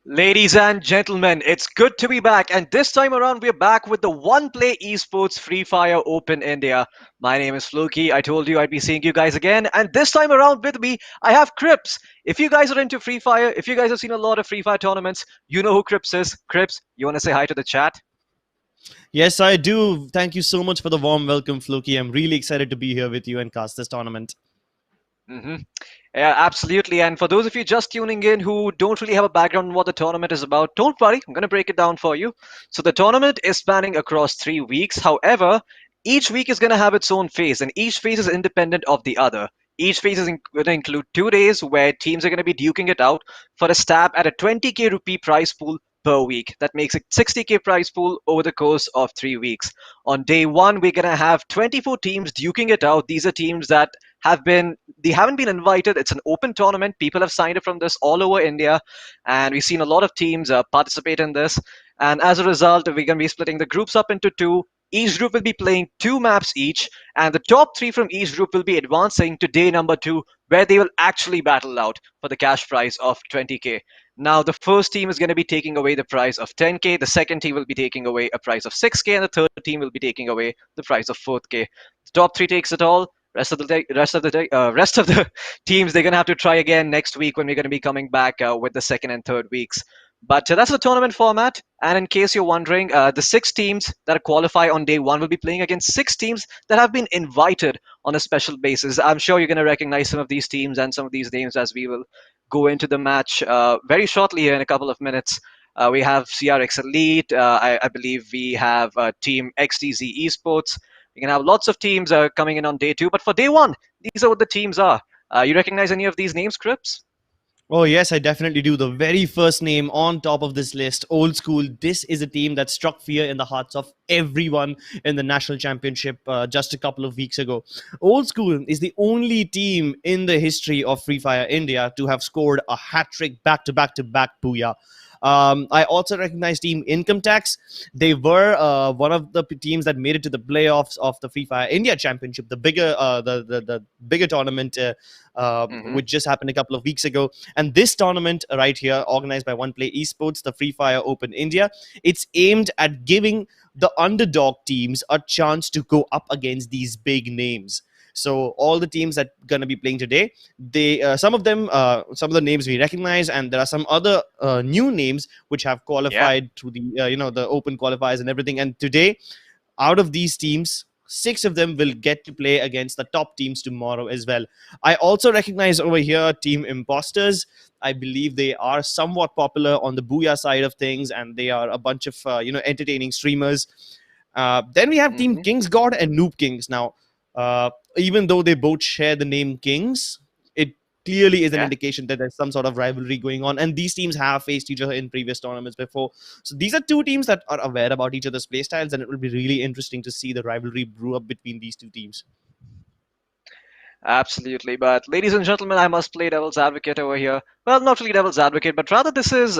Ladies and gentlemen, it's good to be back, and this time around we're back with the One Play Esports Free Fire Open India. My name is Floki. I told you I'd be seeing you guys again, and this time around with me, I have Crips. If you guys are into Free Fire, if you guys have seen a lot of Free Fire tournaments, you know who Crips is. Crips, you want to say hi to the chat? Yes, I do. Thank you so much for the warm welcome, Floki. I'm really excited to be here with you and cast this tournament. hmm Yeah, absolutely. And for those of you just tuning in who don't really have a background on what the tournament is about, don't worry, I'm going to break it down for you. So the tournament is spanning across 3 weeks. However, each week is going to have its own phase, and each phase is independent of the other. Each phase is going to include 2 days where teams are going to be duking it out for a stab at a 20k rupee prize pool per week. That makes it 60k prize pool over the course of 3 weeks. On day one, we're going to have 24 teams duking it out. These are teams that they haven't been invited. It's an open tournament. People have signed up from this all over India, and we've seen a lot of teams participate in this. And as a result, we're going to be splitting the groups up into two. Each group will be playing two maps each, and the top three from each group will be advancing to day number two, where they will actually battle out for the cash prize of 20k. Now, the first team is going to be taking away the prize of 10k, the second team will be taking away a prize of 6k, and the third team will be taking away the prize of 4k. The top three takes it all. Rest of the teams, they're gonna have to try again next week when we're gonna be coming back with the second and third weeks. But that's the tournament format. And in case you're wondering, the six teams that qualify on day one will be playing against six teams that have been invited on a special basis. I'm sure you're gonna recognize some of these teams and some of these names as we will go into the match very shortly here in a couple of minutes. We have CRX Elite. I believe we have Team XTZ Esports. You can have lots of teams coming in on day two, but for day one, these are what the teams are. You recognize any of these names, Crips? Oh, yes, I definitely do. The very first name on top of this list, Old School. This is a team that struck fear in the hearts of everyone in the national championship just a couple of weeks ago. Old School is the only team in the history of Free Fire India to have scored a hat trick back to back to back. Booyah. I also recognize Team Income Tax. They were one of the teams that made it to the playoffs of the Free Fire India Championship, the bigger bigger tournament, Mm-hmm. which just happened a couple of weeks ago. And this tournament right here, organized by One Play Esports, the Free Fire Open India, it's aimed at giving the underdog teams a chance to go up against these big names. So all the teams that are going to be playing today, they some of them, some of the names we recognize, and there are some other new names which have Yeah. qualified through the the open qualifiers and everything. And today, out of these teams, six of them will get to play against the top teams tomorrow as well. I also recognize over here Team Imposters. I believe they are somewhat popular on the Booyah side of things, and they are a bunch of entertaining streamers. Then we have Team Mm-hmm. Kings God and Noob Kings. Now, even though they both share the name Kings, it clearly is an Yeah. indication that there's some sort of rivalry going on. And these teams have faced each other in previous tournaments before. So these are two teams that are aware about each other's playstyles, and it will be really interesting to see the rivalry brew up between these two teams. Absolutely. But ladies and gentlemen, I must play devil's advocate over here. Well, not really devil's advocate, but rather this is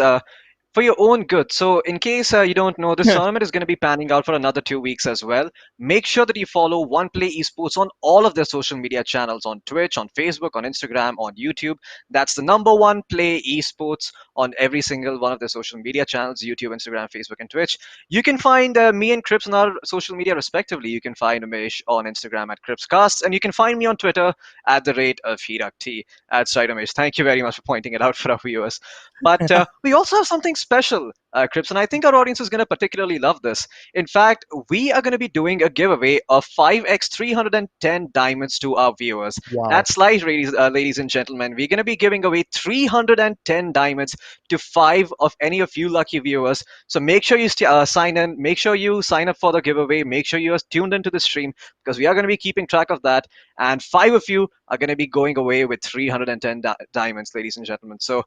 for your own good. So, in case you don't know, this tournament is going to be panning out for another 2 weeks as well. Make sure that you follow One Play Esports on all of their social media channels on Twitch, on Facebook, on Instagram, on YouTube. That's the number One Play Esports on every single one of their social media channels: YouTube, Instagram, Facebook, and Twitch. You can find me and Crips on our social media respectively. You can find Umesh on Instagram at CripsCasts, and you can find me on Twitter at the rate of HeatUpT. That's right, Umesh. Thank you very much for pointing it out for our viewers. But we also have something special, Crips, and I think our audience is going to particularly love this. In fact, we are going to be doing a giveaway of 5x 310 diamonds to our viewers. Wow. That's right, ladies and gentlemen. We're going to be giving away 310 diamonds to five of any of you lucky viewers. So make sure you sign in. Make sure you sign up for the giveaway. Make sure you are tuned into the stream because we are going to be keeping track of that. And five of you are going to be going away with 310 diamonds, ladies and gentlemen. So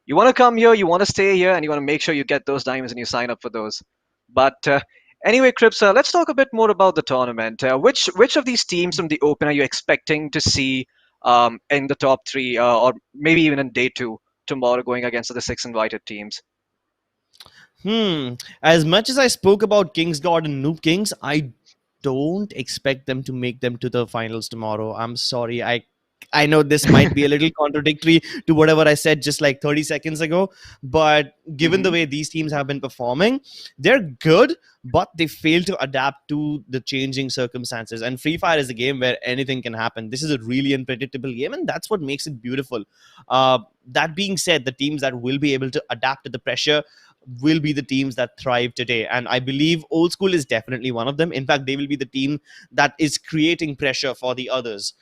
you want to come here, you want to stay here, and you want to make sure you get those diamonds and you sign up for those. But anyway, Crips, let's talk a bit more about the tournament. Which of these teams from the Open are you expecting to see in the top three, or maybe even in day two tomorrow, going against the six invited teams? As much as I spoke about Kings God and Noob Kings, I don't expect them to make them to the finals tomorrow. I'm sorry. I I know this might be a little contradictory to whatever I said just like 30 seconds ago, but given the Hmm. way these teams have been performing, they're good, but they fail to adapt to the changing circumstances. And Free Fire is a game where anything can happen. This is a really unpredictable game, and that's what makes it beautiful. That being said, the teams that will be able to adapt to the pressure will be the teams that thrive today. And I believe Old School is definitely one of them. In fact, they will be the team that is creating pressure for the others.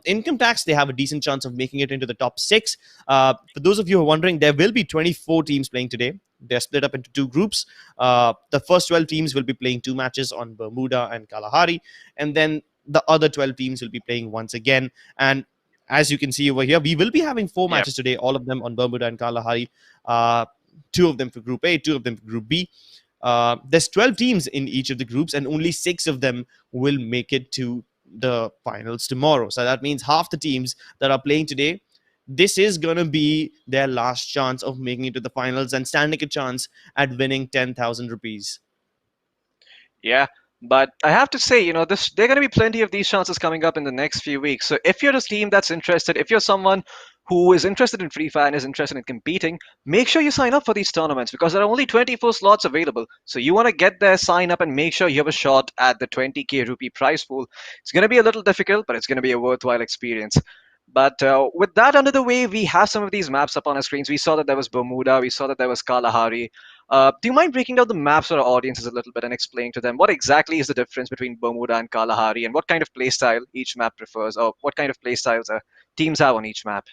Income tax, they have a decent chance of making it into the top six. For those of you who are wondering, there will be 24 teams playing today. They're split up into two groups. The first 12 teams will be playing two matches on Bermuda and Kalahari, and then the other 12 teams will be playing once again. And as you can see over here, we will be having four Yeah. matches today, all of them on Bermuda and Kalahari. Uh, Two of them for Group A, two of them for Group B. There's 12 teams in each of the groups, and only six of them will make it to the finals tomorrow. So that means half the teams that are playing today, this is going to be their last chance of making it to the finals and standing a chance at winning 10,000 rupees. Yeah, but I have to say, this there are going to be plenty of these chances coming up in the next few weeks. So if you're a team that's interested, if you're someone who is interested in Free Fire and is interested in competing, make sure you sign up for these tournaments because there are only 24 slots available. So you want to get there, sign up, and make sure you have a shot at the 20k rupee prize pool. It's going to be a little difficult, but it's going to be a worthwhile experience. But with that under the way, we have some of these maps up on our screens. We saw that there was Bermuda, we saw that there was Kalahari. Do you mind breaking down the maps for our audiences a little bit and explaining to them what exactly is the difference between Bermuda and Kalahari and what kind of playstyle each map prefers, or what kind of playstyles teams have on each map?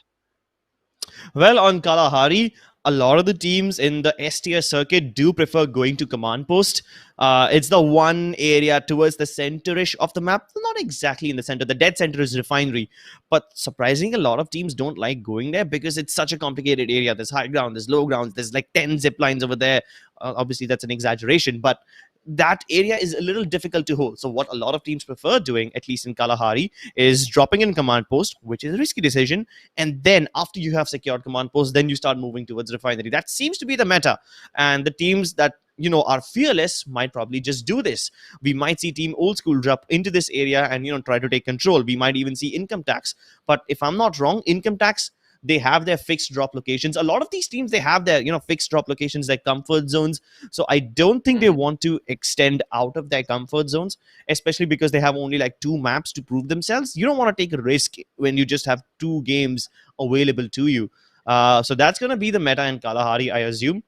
Well, on Kalahari, a lot of the teams in the S tier circuit do prefer going to command post. It's the one area towards the centerish of the map, not exactly in the center. The dead center is refinery, but surprisingly, a lot of teams don't like going there because it's such a complicated area. There's high ground, there's low grounds, there's like 10 zip lines over there. Obviously, that's an exaggeration, but that area is a little difficult to hold. So what a lot of teams prefer doing, at least in Kalahari, is dropping in command post, which is a risky decision. And then after you have secured command post, then you start moving towards refinery. That seems to be the meta. And the teams that are fearless might probably just do this. We might see team Old School drop into this area and try to take control. We might even see income tax. But if I'm not wrong, income tax, they have their fixed drop locations. A lot of these teams, they have their fixed drop locations, like comfort zones. So I don't think they Hmm. want to extend out of their comfort zones, especially because they have only like two maps to prove themselves. You don't want to take a risk when you just have two games available to you. So that's going to be the meta in Kalahari, I assume.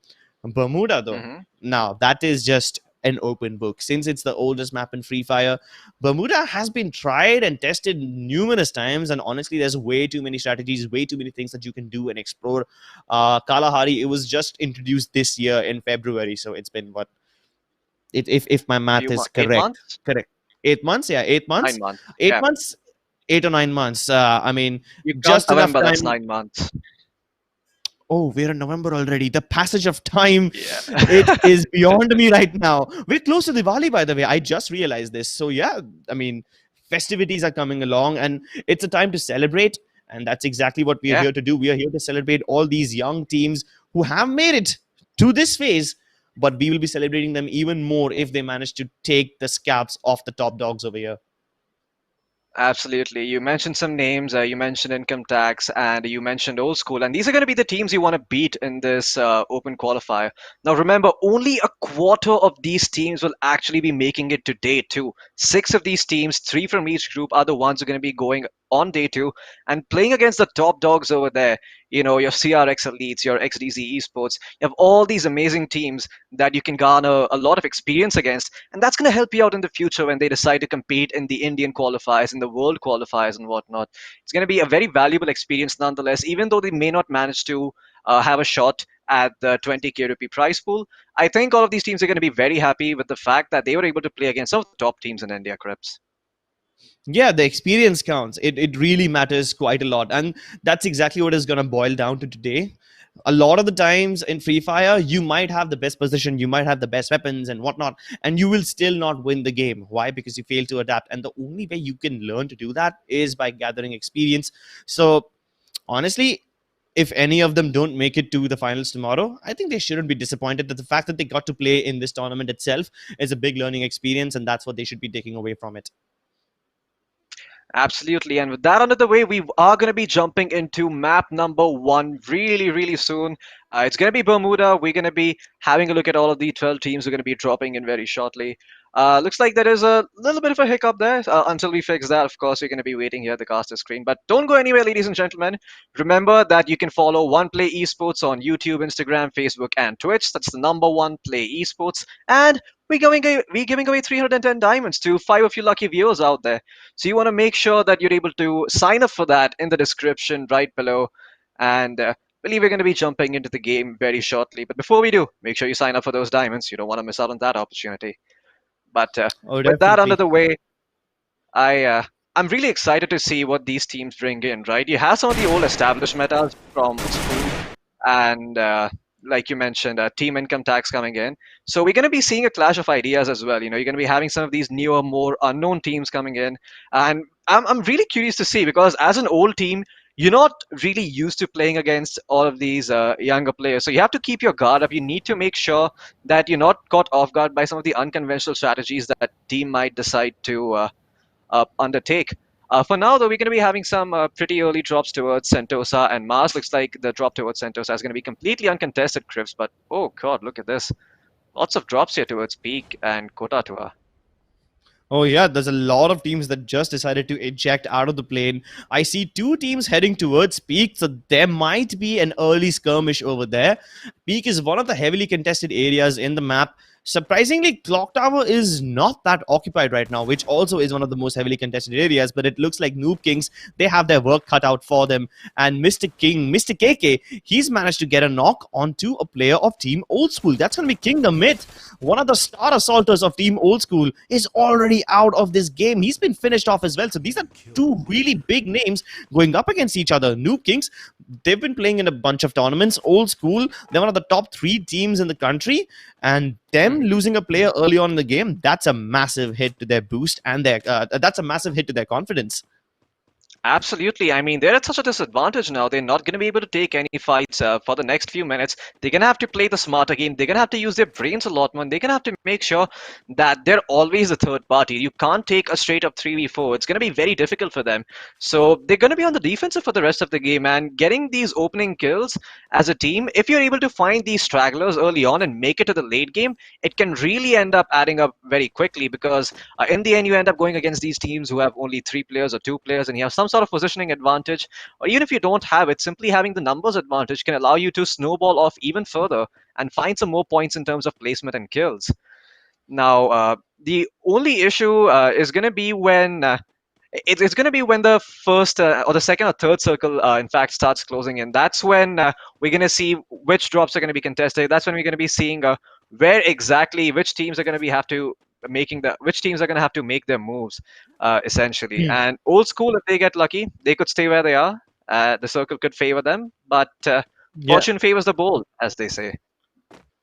Bermuda, though, Hmm. now that is just an open book. Since it's the oldest map in Free Fire, Bermuda has been tried and tested numerous times, and honestly, there's way too many strategies, way too many things that you can do and explore. Kalahari, it was just introduced this year in February, so it's been what? If my math Few is months, 8 months, correct, 8 months, yeah, 8 months, 9 months. eight Yeah, months, 8 or 9 months. I mean, you count just enough November. That's time. 9 months. Oh, we're in November already. The passage of time, Yeah. it is beyond me right now. We're close to Diwali, by the way. I just realized this. So, yeah, I mean, festivities are coming along and it's a time to celebrate. And that's exactly what we are Yeah. here to do. We are here to celebrate all these young teams who have made it to this phase. But we will be celebrating them even more if they manage to take the scalps off the top dogs over here. Absolutely. You mentioned some names. You mentioned income tax, and you mentioned old school. And these are going to be the teams you want to beat in this open qualifier. Now, remember, only a quarter of these teams will actually be making it to day two. Six of these teams, three from each group, are the ones who are going to be going on day two and playing against the top dogs over there. Your CRX Elites, your XDZ Esports. You have all these amazing teams that you can garner a lot of experience against, and that's going to help you out in the future when they decide to compete in the Indian qualifiers, in the world qualifiers, and whatnot. It's going to be a very valuable experience nonetheless, even though they may not manage to have a shot at the 20k rupee prize pool. I think all of these teams are going to be very happy with the fact that they were able to play against some of the top teams in India, Crips. Yeah, the experience counts. It really matters quite a lot. And that's exactly what is going to boil down to today. A lot of the times in Free Fire, you might have the best position, you might have the best weapons and whatnot, and you will still not win the game. Why? Because you fail to adapt. And the only way you can learn to do that is by gathering experience. So, honestly, if any of them don't make it to the finals tomorrow, I think they shouldn't be disappointed. That the fact that they got to play in this tournament itself is a big learning experience, and that's what they should be taking away from it. Absolutely. And with that out of the way, we are going to be jumping into map number one really, really soon. It's going to be Bermuda. We're going to be having a look at all of the 12 teams who are going to be dropping in very shortly. Looks like there is a little bit of a hiccup there. Until we fix that, of course, we're going to be waiting here at the caster screen. But don't go anywhere, ladies and gentlemen. Remember that you can follow One Play Esports on YouTube, Instagram, Facebook, and Twitch. That's the number one Play Esports. And we're giving away 310 diamonds to 5 of you lucky viewers out there. So you want to make sure that you're able to sign up for that in the description right below. And believe we're going to be jumping into the game very shortly. But before we do, make sure you sign up for those diamonds. You don't want to miss out on that opportunity. But Oh, with that under definitely. the way, I I'm really excited to see what these teams bring in. Right, you have some of the old established metas from Skool, and like you mentioned, team income tax coming in. So we're going to be seeing a clash of ideas as well. You're going to be having some of these newer, more unknown teams coming in, and I'm really curious to see because as an old team. You're not really used to playing against all of these younger players. So you have to keep your guard up. You need to make sure that you're not caught off guard by some of the unconventional strategies that team might decide to undertake. For now, though, we're going to be having some pretty early drops towards Sentosa and Mars. Looks like the drop towards Sentosa is going to be completely uncontested, Cribs. But oh god, look at this! Lots of drops here towards Peak and Kota Tour. Oh yeah, there's a lot of teams that just decided to eject out of the plane. I see two teams heading towards Peak, so there might be an early skirmish over there. Peak is one of the heavily contested areas in the map. Surprisingly, Clock Tower is not that occupied right now, which also is one of the most heavily contested areas. But it looks like Noob Kings, they have their work cut out for them. And Mr. King, Mr. KK, he's managed to get a knock onto a player of Team Old School. That's going to be King the Myth. One of the star assaulters of Team Old School is already out of this game. He's been finished off as well. So these are two really big names going up against each other. Noob Kings, they've been playing in a bunch of tournaments. Old School, they're one of the top three teams in the country. And them Mhm. losing a player early on in the game, that's a massive hit to their boost and that's a massive hit to their confidence. Absolutely. I mean, they're at such a disadvantage now. They're not going to be able to take any fights for the next few minutes. They're going to have to play the smarter game. They're going to have to use their brains a lot more. They're going to have to make sure that they're always a third party. You can't take a straight up 3v4. It's going to be very difficult for them. So they're going to be on the defensive for the rest of the game. And getting these opening kills as a team, if you're able to find these stragglers early on and make it to the late game, it can really end up adding up very quickly because in the end, you end up going against these teams who have only 3 players or 2 players, and you have some sort of positioning advantage. Or even if you don't have it, simply having the numbers advantage can allow you to snowball off even further and find some more points in terms of placement and kills. Now, the only issue is going to be when it's going to be when the first or the second or third circle in fact starts closing in. That's when we're going to see which drops are going to be contested. That's when we're going to be seeing where exactly which teams are going to be have to making the which teams are going to have to make their moves essentially. Hmm. And Old School, if they get lucky, they could stay where they are. The circle could favor them, but Yeah. fortune favors the bold, as they say.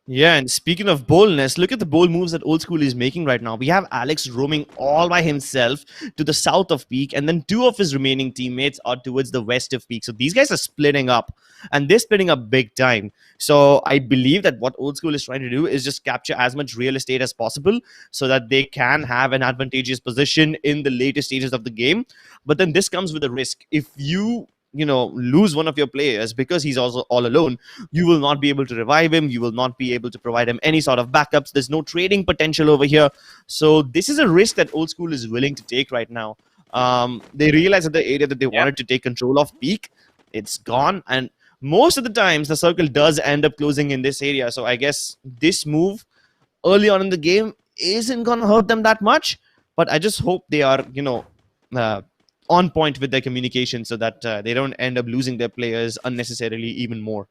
Yeah, and speaking of boldness, look at the bold moves that Old School is making right now. We have Alex roaming all by himself to the south of Peak, and then two of his remaining teammates are towards the west of Peak. So these guys are splitting up, and they're splitting up big time. So I believe that what Old School is trying to do is just capture as much real estate as possible so that they can have an advantageous position in the later stages of the game. But then this comes with a risk. If you lose one of your players because he's also all alone, you will not be able to revive him, you will not be able to provide him any sort of backups. There's no trading potential over here. So this is a risk that Old School is willing to take right now. They realize that the area that they Yeah. wanted to take control of Peak, it's gone, and most of the times the circle does end up closing in this area. So I guess this move early on in the game isn't gonna hurt them that much, but I just hope they are uh, on point with their communication so that they don't end up losing their players unnecessarily even more.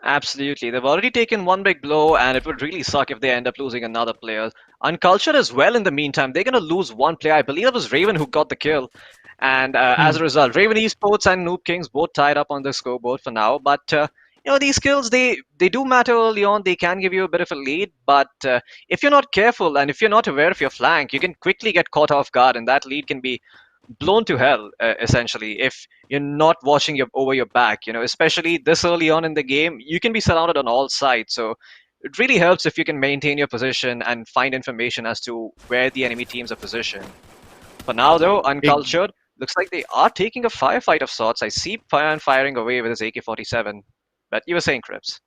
Absolutely. They've already taken one big blow, and it would really suck if they end up losing another player. Uncultured as well, in the meantime, they're going to lose one player. I believe it was Raven who got the kill. And as a result, Raven Esports and Noob Kings both tied up on the scoreboard for now. But these skills they do matter early on. They can give you a bit of a lead, but if you're not careful and if you're not aware of your flank, you can quickly get caught off guard, and that lead can be blown to hell essentially if you're not watching over your back. Especially this early on in the game, you can be surrounded on all sides. So it really helps if you can maintain your position and find information as to where the enemy teams are positioned. For now, though, Big. Uncultured looks like they are taking a firefight of sorts. I see Fire firing away with his AK-47. But you were saying, Crips.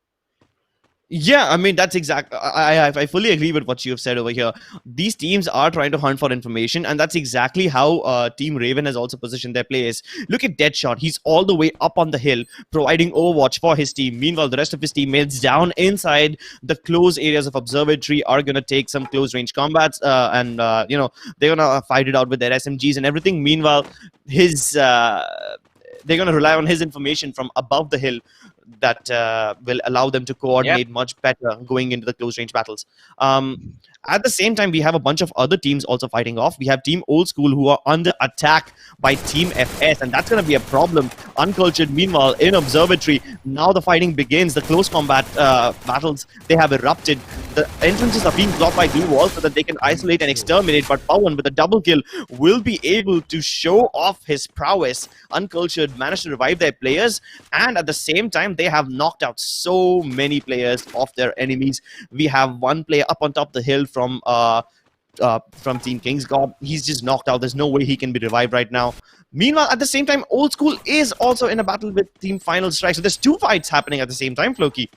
Yeah, I mean that's exact. I fully agree with what you have said over here. These teams are trying to hunt for information, and that's exactly how Team Raven has also positioned their players. Look at Deadshot; he's all the way up on the hill, providing overwatch for his team. Meanwhile, the rest of his teammates down inside the close areas of observatory are gonna take some close range combats, and they're gonna fight it out with their SMGs and everything. Meanwhile, his they're going to rely on his information from above the hill that will allow them to Yeah. coordinate much better going into the close range battles. Um, at the same time, we have a bunch of other teams also fighting off. We have Team Old School who are under attack by Team FS, and that's going to be a problem. Uncultured, meanwhile, in Observatory, now the fighting begins. The close combat battles, they have erupted. The entrances are being blocked by glue walls so that they can isolate and exterminate, but Pawan with a double kill will be able to show off his prowess. Uncultured managed to revive their players, and at the same time, they have knocked out so many players off their enemies. We have one player up on top of the hill from Team Kings. God, he's just knocked out. There's no way he can be revived right now. Meanwhile, at the same time, Old School is also in a battle with Team Final Strike. So there's two fights happening at the same time, Floki.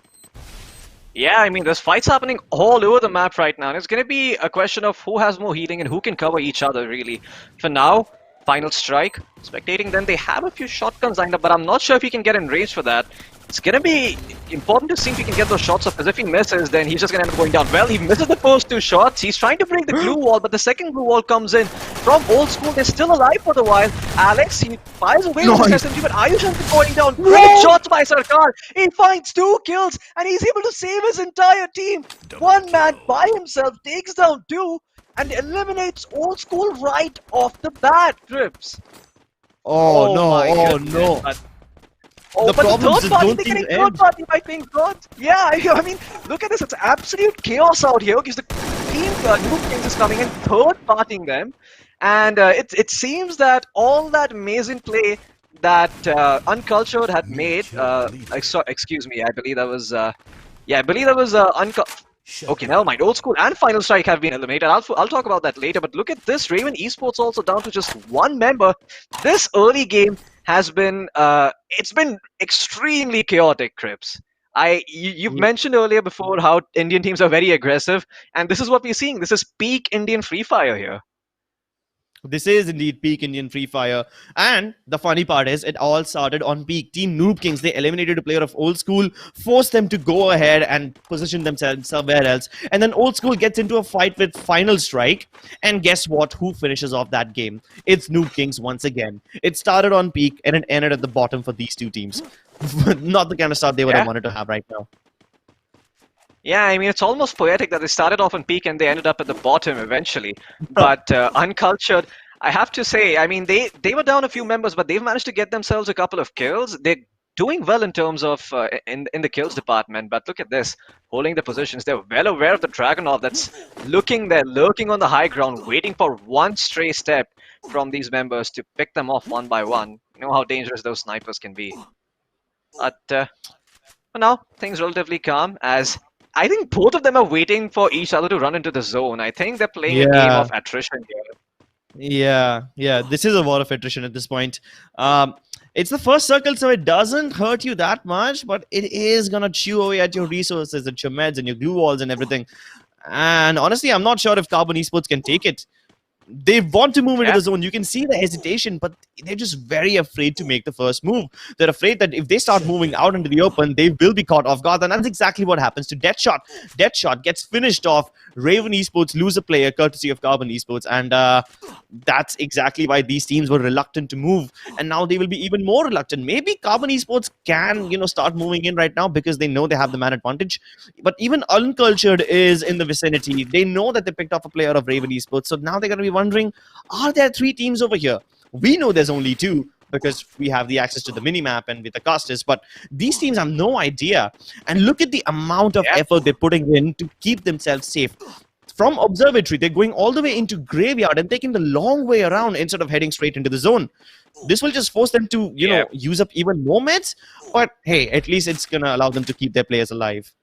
Yeah, I mean, there's fights happening all over the map right now. And it's going to be a question of who has more healing and who can cover each other, really. For now, Final Strike, spectating them, they have a few shotguns lined up, but I'm not sure if he can get in range for that. It's going to be important to see if he can get those shots off, because if he misses, then he's just going to end up going down. Well, he misses the first two shots. He's trying to break the glue wall, but the second glue wall comes in from Old School. They're still alive for the while. Alex, he fires away with his SMG, but Ayush has been going down. Great shots by Sarkar. He finds 2 kills, and he's able to save his entire team. One man by himself takes down 2 and eliminates Old School right off the bat, Trips. Oh, no, my oh goodness. no. Oh, The but the problems third just party, don't they're seem getting to third end. party by being God. Yeah, I mean, look at this. It's absolute chaos out here because the team Noob Kings is coming and third partying them. And it seems that all that amazing play that Uncultured had made, excuse me, I believe that was, yeah, I believe that was Okay, never mind. Old School and Final Strike have been eliminated. I'll talk about that later. But look at this. Raven Esports also down to just one member. This early game has been it's been extremely chaotic, Crips. You've mentioned earlier before how Indian teams are very aggressive, and this is what we're seeing. This is peak Indian Free Fire here. This is indeed peak Indian Free Fire. And the funny part is, it all started on peak. Team Noob Kings, they eliminated a player of Old School, forced them to go ahead and position themselves somewhere else. And then Old School gets into a fight with Final Strike. And guess what? Who finishes off that game? It's Noob Kings once again. It started on peak and it ended at the bottom for these two teams. Not the kind of start they would have wanted to have right now. Yeah, I mean, it's almost poetic that they started off on peak and they ended up at the bottom eventually. But Uncultured, I have to say, I mean, they were down a few members, but they've managed to get themselves a couple of kills. They're doing well in terms of in the kills department. But look at this, holding the positions. They're well aware of the Dragonov that's looking there, lurking on the high ground, waiting for one stray step from these members to pick them off one by one. You know how dangerous those snipers can be. But for now, things relatively calm as I think both of them are waiting for each other to run into the zone. I think they're playing a game Yeah. of attrition here. Yeah. This is a war of attrition at this point. It's the first circle, so it doesn't hurt you that much, but it is gonna chew away at your resources and your meds and your glue walls and everything. And honestly, I'm not sure if Carbon Esports can take it. They want to move into Yeah. the zone. You can see the hesitation, but they're just very afraid to make the first move. They're afraid that if they start moving out into the open, they will be caught off guard. And that's exactly what happens to Deadshot. Deadshot gets finished off. Raven Esports lose a player courtesy of Carbon Esports. And that's exactly why these teams were reluctant to move. And now they will be even more reluctant. Maybe Carbon Esports can, start moving in right now because they know they have the man advantage. But even Uncultured is in the vicinity. They know that they picked off a player of Raven Esports. So now they're going to be wondering, are there 3 teams over here? We know there's only 2 because we have the access to the minimap and with the casters, but these teams have no idea. And look at the amount of effort they're putting in to keep themselves safe. From Observatory, they're going all the way into Graveyard and taking the long way around instead of heading straight into the zone. This will just force them to, use up even more meds, but hey, at least it's going to allow them to keep their players alive.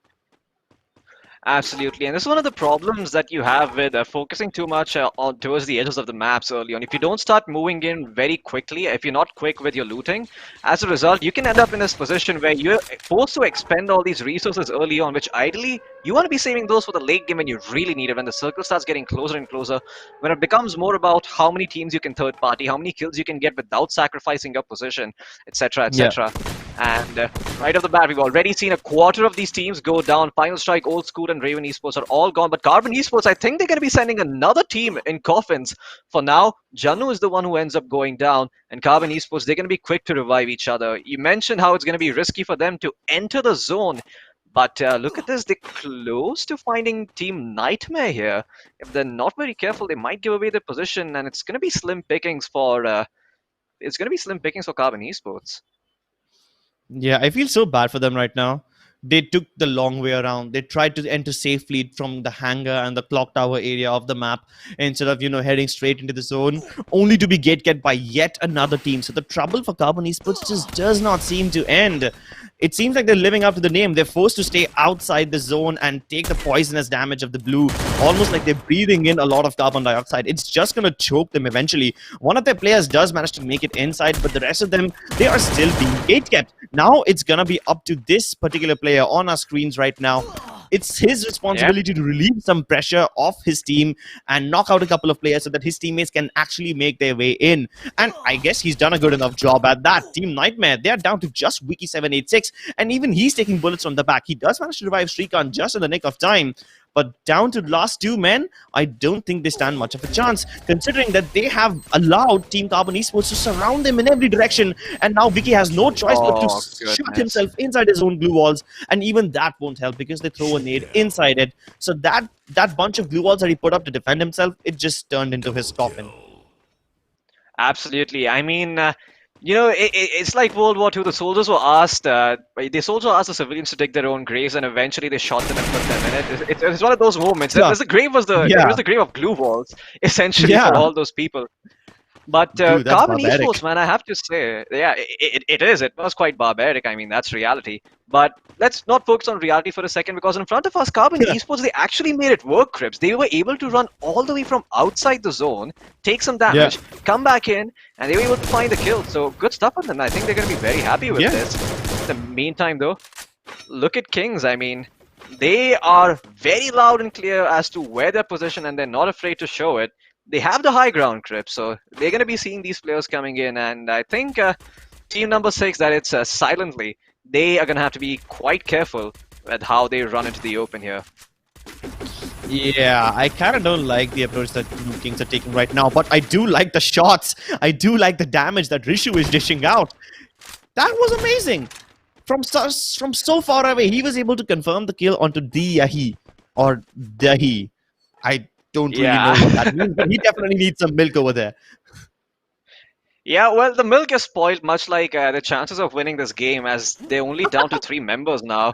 Absolutely, and this is one of the problems that you have with focusing too much towards the edges of the maps early on. If you don't start moving in very quickly, if you're not quick with your looting, as a result, you can end up in this position where you're forced to expend all these resources early on, which ideally you want to be saving those for the late game when you really need it, when the circle starts getting closer and closer, when it becomes more about how many teams you can third party, how many kills you can get without sacrificing your position, etc., Yeah. etc. And right off the bat, we've already seen a quarter of these teams go down. Final Strike, Old School, and Raven Esports are all gone. But Carbon Esports, I think they're going to be sending another team in coffins. For now, Janu is the one who ends up going down. And Carbon Esports, they're going to be quick to revive each other. You mentioned how it's going to be risky for them to enter the zone. But look at this, they're close to finding Team Nightmare here. If they're not very careful, they might give away their position, and it's going to be slim pickings for Carbon Esports. Yeah, I feel so bad for them right now. They took the long way around. They tried to enter safely from the hangar and the clock tower area of the map instead of, heading straight into the zone, only to be gate kept by yet another team. So the trouble for Carbon Esports just does not seem to end. It seems like they're living up to the name. They're forced to stay outside the zone and take the poisonous damage of the blue, almost like they're breathing in a lot of carbon dioxide. It's just going to choke them eventually. One of their players does manage to make it inside, but the rest of them, they are still being gate kept. Now it's going to be up to this particular player on our screens right now. It's his Yeah. responsibility to relieve some pressure off his team and knock out a couple of players so that his teammates can actually make their way in. And I guess he's done a good enough job at that. Team Nightmare, they're down to just Wiki 786, and even he's taking bullets from the back. He does manage to revive Shrikant just in the nick of time. But down to the last two men, I don't think they stand much of a chance, considering that they have allowed Team Carbon Esports to surround them in every direction. And now Vicky has no choice but to Oh, shut goodness. himself inside his own glue walls. And even that won't help because they throw a nade inside it. So that bunch of glue walls that he put up to defend himself, it just turned into his coffin. Absolutely. I mean, it's like World War II. The soldiers were asked, the soldiers asked the civilians to dig their own graves, and eventually they shot them and put them in it. It's one of those moments. Yeah, The grave was it yeah, was the grave of glue walls, essentially, for yeah. all those people. But Dude, that's Carbon barbaric. Esports, man, I have to say, yeah, it is. It was quite barbaric. I mean, that's reality. But let's not focus on reality for a second, because in front of us, Carbon Esports, they actually made it work, Crips. They were able to run all the way from outside the zone, take some Yeah, damage, come back in, and they were able to find the kill. So good stuff on them. I think they're going to be very happy with yeah. this. In the meantime, though, look at Kings. I mean, they are very loud and clear as to where their position, and they're not afraid to show it. They have the high ground, Crip, so they're going to be seeing these players coming in, and I think team number 6, that it's silently, they are going to have to be quite careful with how they run into the open here. Yeah, I kind of don't like the approach that Blue Kings are taking right now, but I do like the shots. I do like the damage that Rishu is dishing out. That was amazing. From so far away, he was able to confirm the kill onto Diyahi or Dahi. I don't really know Yeah. what that means, but he definitely needs some milk over there. Yeah, well, the milk is spoiled, much like the chances of winning this game, as they're only down to 3 members now.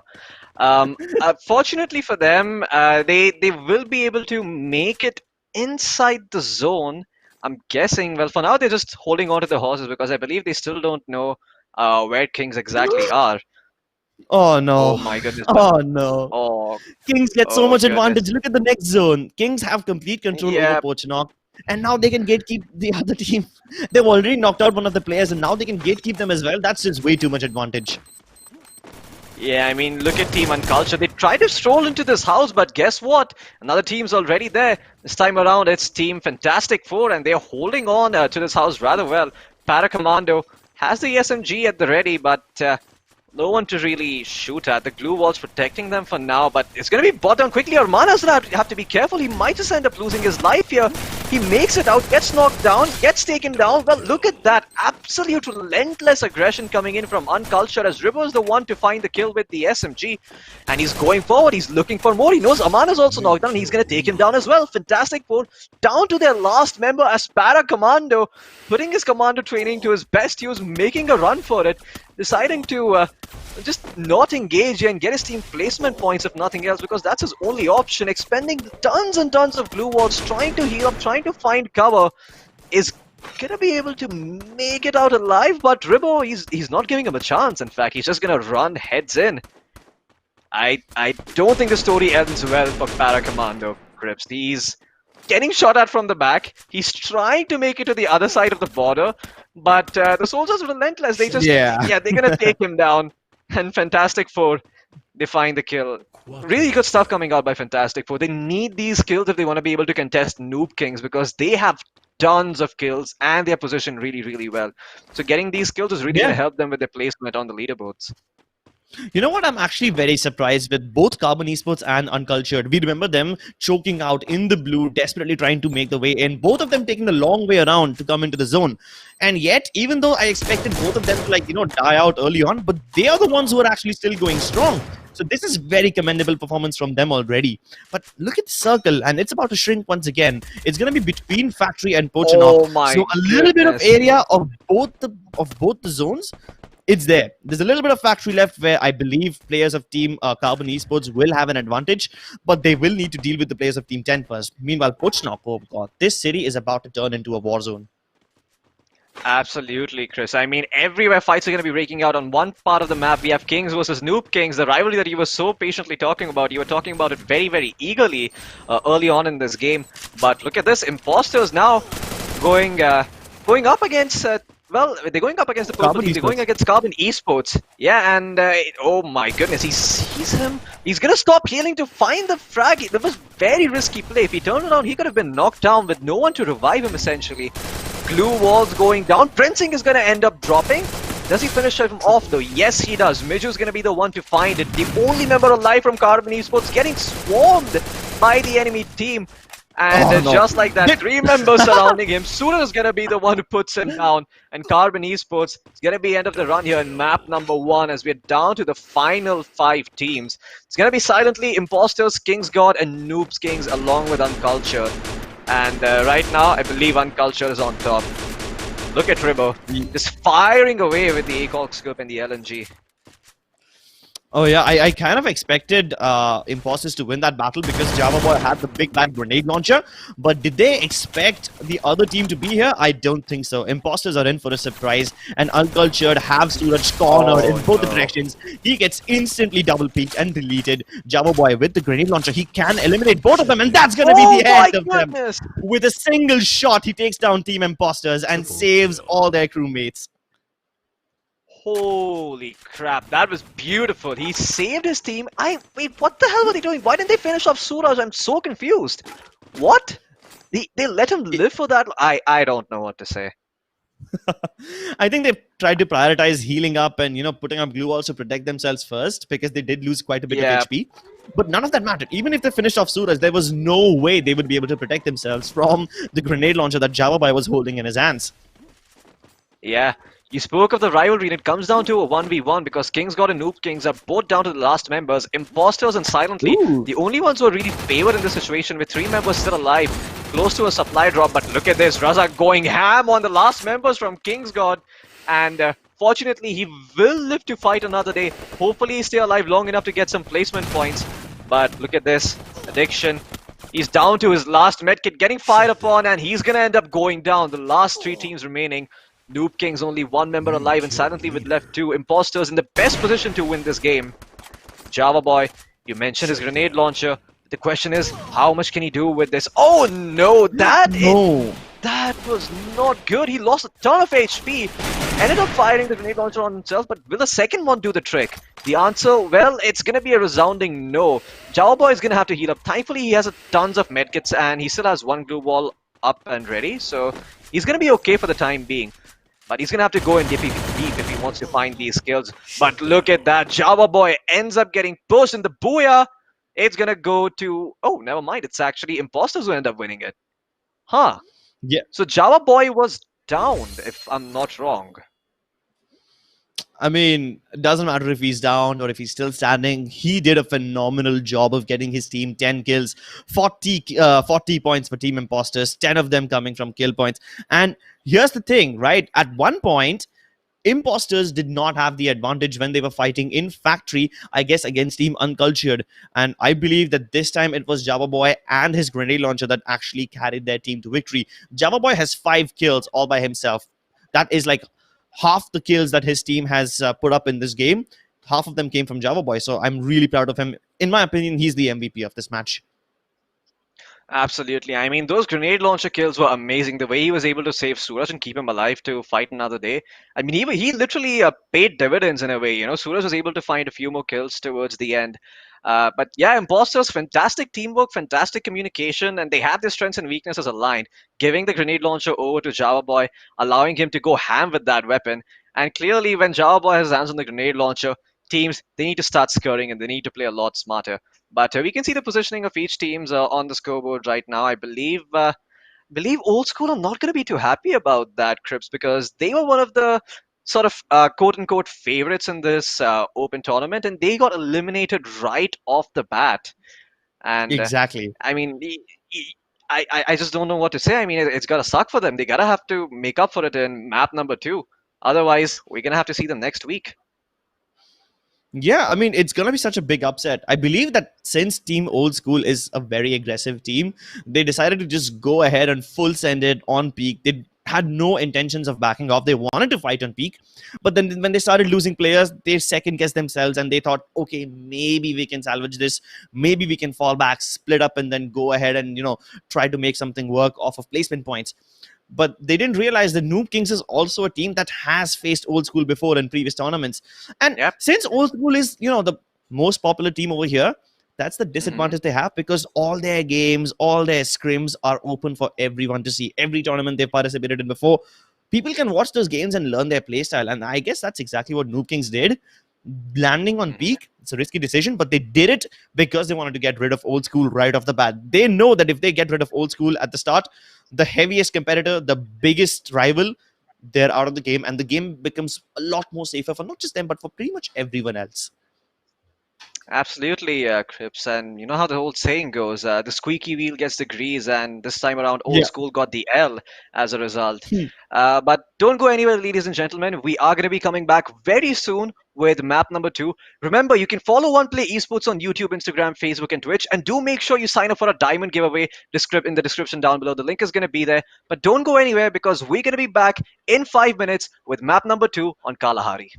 Fortunately for them, they will be able to make it inside the zone. I'm guessing. Well, for now they're just holding on to the horses because I believe they still don't know where Kings exactly are. Oh Oh no. my goodness! But Oh no. oh Kings get so oh much goodness! advantage. Look at the next zone. Kings have complete control over Yeah, Pochinok. And now they can gatekeep the other team. They've already knocked out one of the players, and now they can gatekeep them as well. That's just way too much advantage. yeah. I mean, look at Team Unculture. They tried to stroll into this house, but guess what? Another team's already there. This time around, it's Team Fantastic Four, and they're holding on to this house rather well. Paracommando has the SMG at the ready, but no one to really shoot at. The glue wall's protecting them for now, but it's going to be bought down quickly. Armana's going to have to be careful. He might just end up losing his life here. He makes it out, gets knocked down, gets taken down. Well, look at that. Absolute relentless aggression coming in from Uncultured, as River's the one to find the kill with the SMG. And he's going forward. He's looking for more. He knows Amana's also knocked down. He's going to take him down as well. Fantastic Four down to their last member as Para Commando, putting his commando training to his best use, making a run for it, deciding to just not engage and get his team placement points if nothing else, because that's his only option. Expending tons and tons of glue walls, trying to heal up, trying to find cover, is gonna be able to make it out alive, but Ribbo, he's not giving him a chance. In fact, he's just gonna run heads in. I don't think the story ends well for Para Commando, Crips. He's getting shot at from the back. He's trying to make it to the other side of the border, but the soldiers are relentless. They just, Yeah. yeah, they're gonna take him down. And Fantastic Four, they find the kill. Really good stuff coming out by Fantastic Four. They need these kills if they want to be able to contest Noob Kings because they have tons of kills and they're positioned really, really well. So getting these kills is really going to Yeah. help them with their placement on the leaderboards. You know what? I'm actually very surprised with both Carbon Esports and Uncultured. We remember them choking out in the blue, desperately trying to make the way in. Both of them taking the long way around to come into the zone. And yet, even though I expected both of them to die out early on, but they are the ones who are actually still going strong. So this is very commendable performance from them already. But look at the circle, and it's about to shrink once again. It's going to be between Factory and Oh Pochinok. my So a little bit of goodness. area of both the zones. It's there. There's a little bit of factory left where I believe players of Team Carbon Esports will have an advantage, but they will need to deal with the players of Team 10 first. Meanwhile, Pochinok, oh god, this city is about to turn into a war zone. Absolutely, Chris. I mean, everywhere fights are going to be breaking out. On one part of the map, we have Kings versus Noob Kings, the rivalry that you were so patiently talking about. You were talking about it very, very eagerly early on in this game. But look at this. Imposters now going up against... well, they're going up against the purple Carbon team. They're going Esports. against Carbon Esports. Yeah, and oh my goodness, he sees him. He's gonna stop healing to find the frag. That was very risky play. If he turned around, he could have been knocked down with no one to revive him. Essentially, glue walls going down. Princing is gonna end up dropping. Does he finish him off though? Yes, he does. Miju's gonna be the one to find it. The only member alive from Carbon Esports getting swarmed by the enemy team. And Oh, no. just like that, three members surrounding him. Sura is going to be the one who puts him down. And Carbon Esports is going to be end of the run here in map number 1 as we're down to the final 5 teams. It's going to be silently Imposters, King's God, and Noobs Kings along with Uncultured. And right now, I believe Uncultured is on top. Look at Ribbo, just firing away with the ACOG scope and the LNG. Oh yeah, I kind of expected Imposters to win that battle because Java Boy had the big bang grenade launcher. But did they expect the other team to be here? I don't think so. Imposters are in for a surprise, and Uncultured have Suraj cornered in both the directions. He gets instantly double peeked and deleted. Java Boy with the grenade launcher, he can eliminate both of them, and that's gonna be the end of them. With a single shot, he takes down Team Imposters and saves all their crewmates. Holy crap, that was beautiful. He saved his team. Wait, what the hell were they doing? Why didn't they finish off Suraj? I'm so confused. What? They let him live for that? I don't know what to say. I think they've tried to prioritize healing up and putting up glue walls to protect themselves first because they did lose quite a bit of HP. But none of that mattered. Even if they finished off Suraj, there was no way they would be able to protect themselves from the grenade launcher that Java Boy was holding in his hands. Yeah. You spoke of the rivalry, and it comes down to a 1v1 because Kings God and Noob Kings are both down to the last members. Imposters and Silently, the only ones who are really favored in this situation with 3 members still alive, close to a supply drop. But look at this, Razak going ham on the last members from Kings God. And fortunately, he will live to fight another day. Hopefully, he stay alive long enough to get some placement points. But look at this, Addiction. He's down to his last medkit, getting fired upon, and he's going to end up going down. The last 3 teams remaining. Noob King's only 1 member alive and Silently with left 2. Imposters in the best position to win this game. Java Boy, you mentioned his grenade launcher. The question is, how much can he do with this? Oh no, that was not good. He lost a ton of HP. Ended up firing the grenade launcher on himself, but will the second one do the trick? The answer, well, it's going to be a resounding no. Java Boy is going to have to heal up. Thankfully, he has tons of medkits and he still has 1 glue wall up and ready, so he's going to be okay for the time being. But he's going to have to go in deep if he wants to find these skills. But look at that. Java Boy ends up getting pushed in the booyah. It's going to go to... Oh, never mind. It's actually Imposters who end up winning it. Huh. Yeah. So Java Boy was downed, if I'm not wrong. I mean, it doesn't matter if he's down or if he's still standing. He did a phenomenal job of getting his team 10 kills, 40 points for Team Imposters, 10 of them coming from kill points. And here's the thing, right? At one point, Imposters did not have the advantage when they were fighting in Factory, I guess, against Team Uncultured. And I believe that this time it was Java Boy and his grenade launcher that actually carried their team to victory. Java Boy has 5 kills all by himself. That is like half the kills that his team has put up in this game. half of them came from Java Boy. So I'm really proud of him. In my opinion, he's the MVP of this match. Absolutely. I mean, those grenade launcher kills were amazing. The way he was able to save Suraj and keep him alive to fight another day. I mean, he literally paid dividends in a way. You know, Suraj was able to find a few more kills towards the end. But yeah, Imposters, fantastic teamwork, fantastic communication, and they have their strengths and weaknesses aligned. Giving the grenade launcher over to Java Boy, allowing him to go ham with that weapon. And clearly, when Java Boy has his hands on the grenade launcher, teams they need to start scoring and they need to play a lot smarter. But we can see the positioning of each teams on the scoreboard right now. I believe Old School are not going to be too happy about that, Crips, because they were one of the sort of quote unquote favorites in this open tournament, and they got eliminated right off the bat. And Exactly. I mean, I just don't know what to say. I mean, it's got to suck for them. They gotta have to make up for it in map number two. Otherwise, we're gonna have to see them next week. Yeah, I mean, it's going to be such a big upset. I believe that since Team Old School is a very aggressive team, they decided to just go ahead and full send it on peak. They had no intentions of backing off. They wanted to fight on peak. But then when they started losing players, they second guessed themselves and they thought, okay, maybe we can salvage this. Maybe we can fall back, split up, and then go ahead and, try to make something work off of placement points. But they didn't realize the Noob Kings is also a team that has faced Old School before in previous tournaments. And Yep. since Old School is, the most popular team over here, that's the Hmm. disadvantage they have because all their games, all their scrims are open for everyone to see. Every tournament they've participated in before, people can watch those games and learn their playstyle. And I guess that's exactly what Noob Kings did. Landing on Hmm. peak, it's a risky decision, but they did it because they wanted to get rid of Old School right off the bat. They know that if they get rid of Old School at the start, the heaviest competitor, the biggest rival, they're out of the game, and the game becomes a lot more safer for not just them, but for pretty much everyone else. Absolutely, Crips. And you know how the old saying goes, the squeaky wheel gets the grease, and this time around, Old Yeah. School got the L as a result. But don't go anywhere, ladies and gentlemen. We are going to be coming back very soon with map number two. Remember, you can follow One Play Esports on YouTube, Instagram, Facebook, and Twitch. And do make sure you sign up for a diamond giveaway in the description down below. The link is going to be there. But don't go anywhere because we're going to be back in 5 minutes with map number two on Kalahari.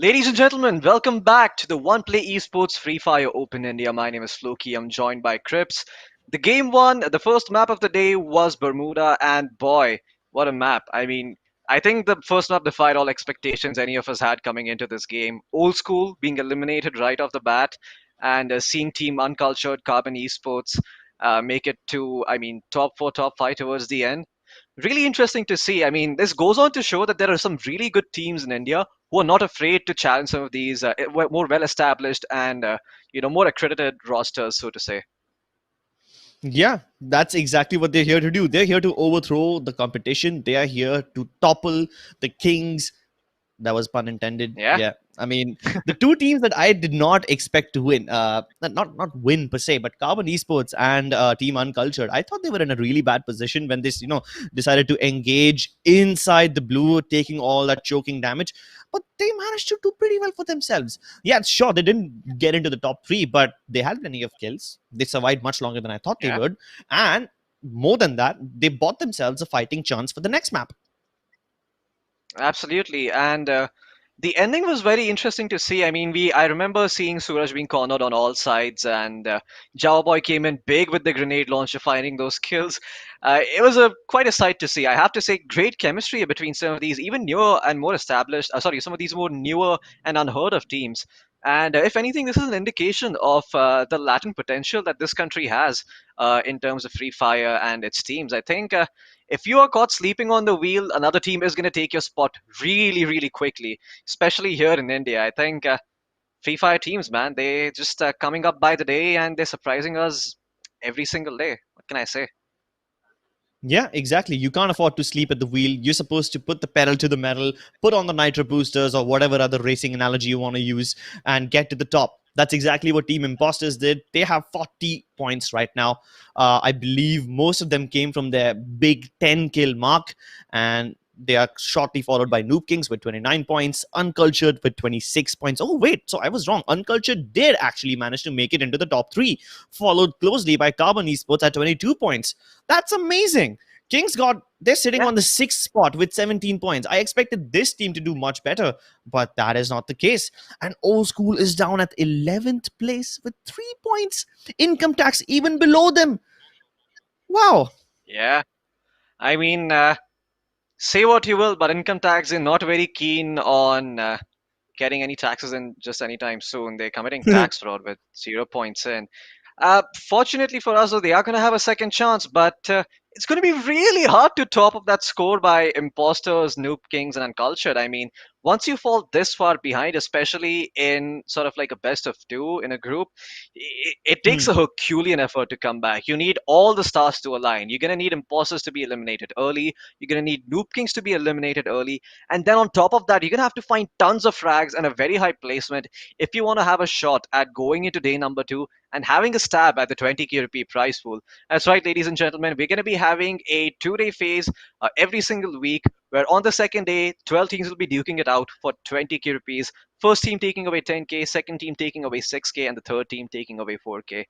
Ladies and gentlemen, welcome back to the One Play Esports Freefire Open India. My name is Floki. I'm joined by Crips. The game one, the first map of the day was Bermuda, and boy, what a map. I mean, I think the first map defied all expectations any of us had coming into this game. Old School being eliminated right off the bat, and seeing Team Uncultured Carbon Esports make it to, I mean, top four, top five towards the end. Really interesting to see. I mean, this goes on to show that there are some really good teams in India who are not afraid to challenge some of these more well-established and more accredited rosters, so to say. Yeah, that's exactly what they're here to do. They're here to overthrow the competition. They are here to topple the kings. That was pun intended. Yeah, Yeah. I mean, the two teams that I did not expect to win, not win per se, but Carbon Esports and Team Uncultured, I thought they were in a really bad position when this, decided to engage inside the blue, taking all that choking damage. But they managed to do pretty well for themselves. Yeah, sure, they didn't get into the top three, but they had plenty of kills. They survived much longer than I thought they yeah. would. And more than that, they bought themselves a fighting chance for the next map. Absolutely, and the ending was very interesting to see. I mean, I remember seeing Suraj being cornered on all sides, and Java Boy came in big with the grenade launcher, finding those kills. It was a quite a sight to see. I have to say, great chemistry between some of these even newer and more established. Sorry, some of these more newer and unheard of teams. And if anything, this is an indication of the latent potential that this country has in terms of Free Fire and its teams. I think. If you are caught sleeping on the wheel, another team is going to take your spot really, really quickly, especially here in India. I think Free Fire teams, man, they just coming up by the day and they're surprising us every single day. What can I say? Yeah, exactly. You can't afford to sleep at the wheel. You're supposed to put the pedal to the metal, put on the nitro boosters or whatever other racing analogy you want to use, and get to the top. That's exactly what Team Imposters did. They have 40 points right now. I believe most of them came from their big 10 kill mark, and they are shortly followed by Noob Kings with 29 points, Uncultured with 26 points. Oh, wait, so I was wrong. Uncultured did actually manage to make it into the top three, followed closely by Carbon Esports at 22 points. That's amazing. They're sitting Yeah, on the sixth spot with 17 points. I expected this team to do much better, but that is not the case. And Old School is down at 11th place with 3 points. Income tax even below them. Wow. yeah. I mean, say what you will, but income tax is not very keen on getting any taxes in just anytime soon. They're committing tax fraud with 0 points in. Fortunately for us, though, they are going to have a second chance, but it's going to be really hard to top up that score by imposters, noob kings, and uncultured. I mean, once you fall this far behind, especially in sort of like a best of two in a group, it takes a Herculean effort to come back. You need all the stars to align. You're going to need imposters to be eliminated early. You're going to need noob kings to be eliminated early. And then on top of that, you're going to have to find tons of frags and a very high placement if you want to have a shot at going into day number two and having a stab at the 20k rupee prize pool. That's right, ladies and gentlemen. We're going to be having a 2 day phase every single week where on the second day, 12 teams will be duking it out for 20k rupees. First team taking away 10k, second team taking away 6k, and the third team taking away 4k.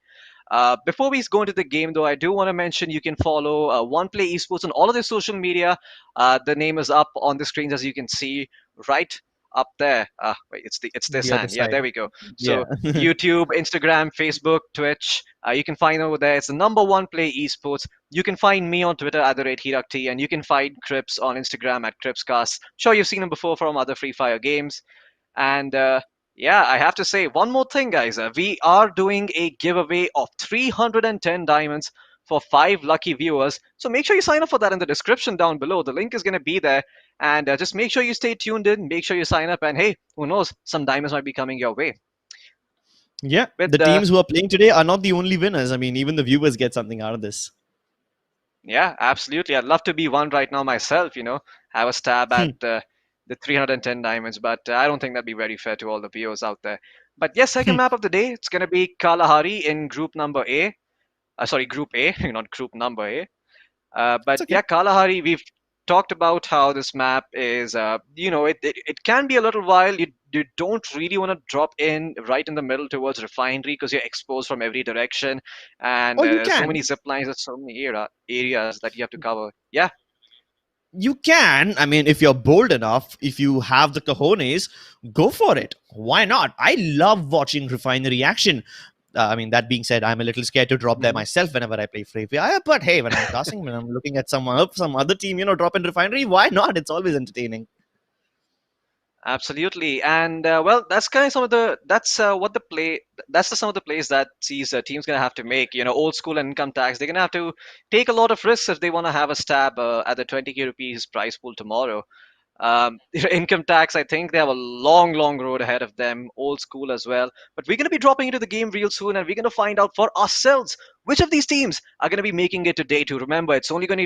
Before we go into the game, though, I do want to mention you can follow One Play Esports on all of their social media. The name is up on the screens as you can see right up there. Wait, it's this The other hand. Yeah, side. there we go. Yeah. So YouTube, Instagram, Facebook, Twitch. You can find over there. It's the number one play esports. You can find me on Twitter at the rate Hirakti, and you can find Crips on Instagram at CripsCast. Sure, you've seen him before from other Free Fire games. And yeah, I have to say one more thing, guys. We are doing a giveaway of 310 diamonds for 5 lucky viewers. So make sure you sign up for that in the description down below. The link is going to be there. And just make sure you stay tuned in. Make sure you sign up. And hey, who knows? Some diamonds might be coming your way. Yeah. With The teams who are playing today are not the only winners. I mean, even the viewers get something out of this. Yeah, absolutely. I'd love to be one right now myself, have a stab at the 310 diamonds, but I don't think that'd be very fair to all the viewers out there. But yes, second map of the day, it's going to be Kalahari in group number A. Sorry, group A, not group number A. It's But okay. yeah, Kalahari, we've talked about how this map is, it can be a little while. You don't really want to drop in right in the middle towards refinery because you're exposed from every direction, and Or you there's so can. many zip lines, there's so many areas that you have to cover. Yeah, You can. I mean, if you're bold enough, if you have the cojones, go for it. Why not? I love watching Refinery action. I mean, that being said, I'm a little scared to drop there Mhm. myself whenever I play Freefire. But hey, when I'm casting, when I'm looking at some other team, drop in Refinery, why not? It's always entertaining. Absolutely, and well, that's kind of some of the that's what the play that's the some of the plays that these teams gonna have to make. Old school and income tax. They're gonna have to take a lot of risks if they want to have a stab at the 20k rupees prize pool tomorrow. Income tax, I think they have a long, long road ahead of them. Old school as well. But we're going to be dropping into the game real soon, and we're going to find out for ourselves which of these teams are going to be making it to day two. Remember, it's only going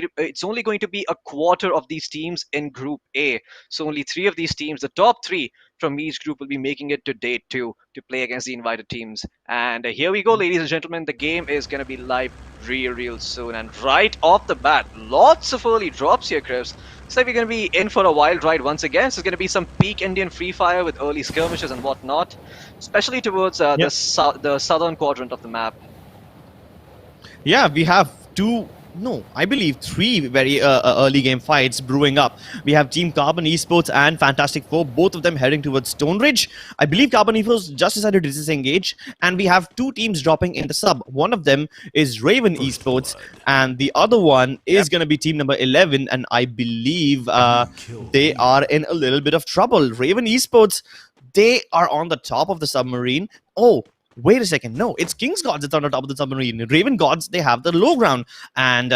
to be a quarter of these teams in Group A. So only three of these teams, the top three from each group, will be making it to day two to play against the invited teams. And here we go, ladies and gentlemen. The game is going to be live real soon. And right off the bat, lots of early drops here, Chris. Looks like we're going to be in for a wild ride once again. So it's going to be some peak Indian free fire with early skirmishes and whatnot, especially towards Yep. the southern quadrant of the map. Yeah, we have two, no, I believe three very early game fights brewing up. We have Team Carbon Esports and Fantastic Four, both of them heading towards Stone Ridge. I believe Carbon Esports just decided to disengage, and we have two teams dropping in the sub. One of them is Raven Esports, and the other one is Yep. going to be team number 11, and I believe they are in a little bit of trouble. Raven Esports, they are on the top of the submarine. Oh, wait a second. No, it's King's Gods that's on the top of the submarine. Raven Gods, they have the low ground. And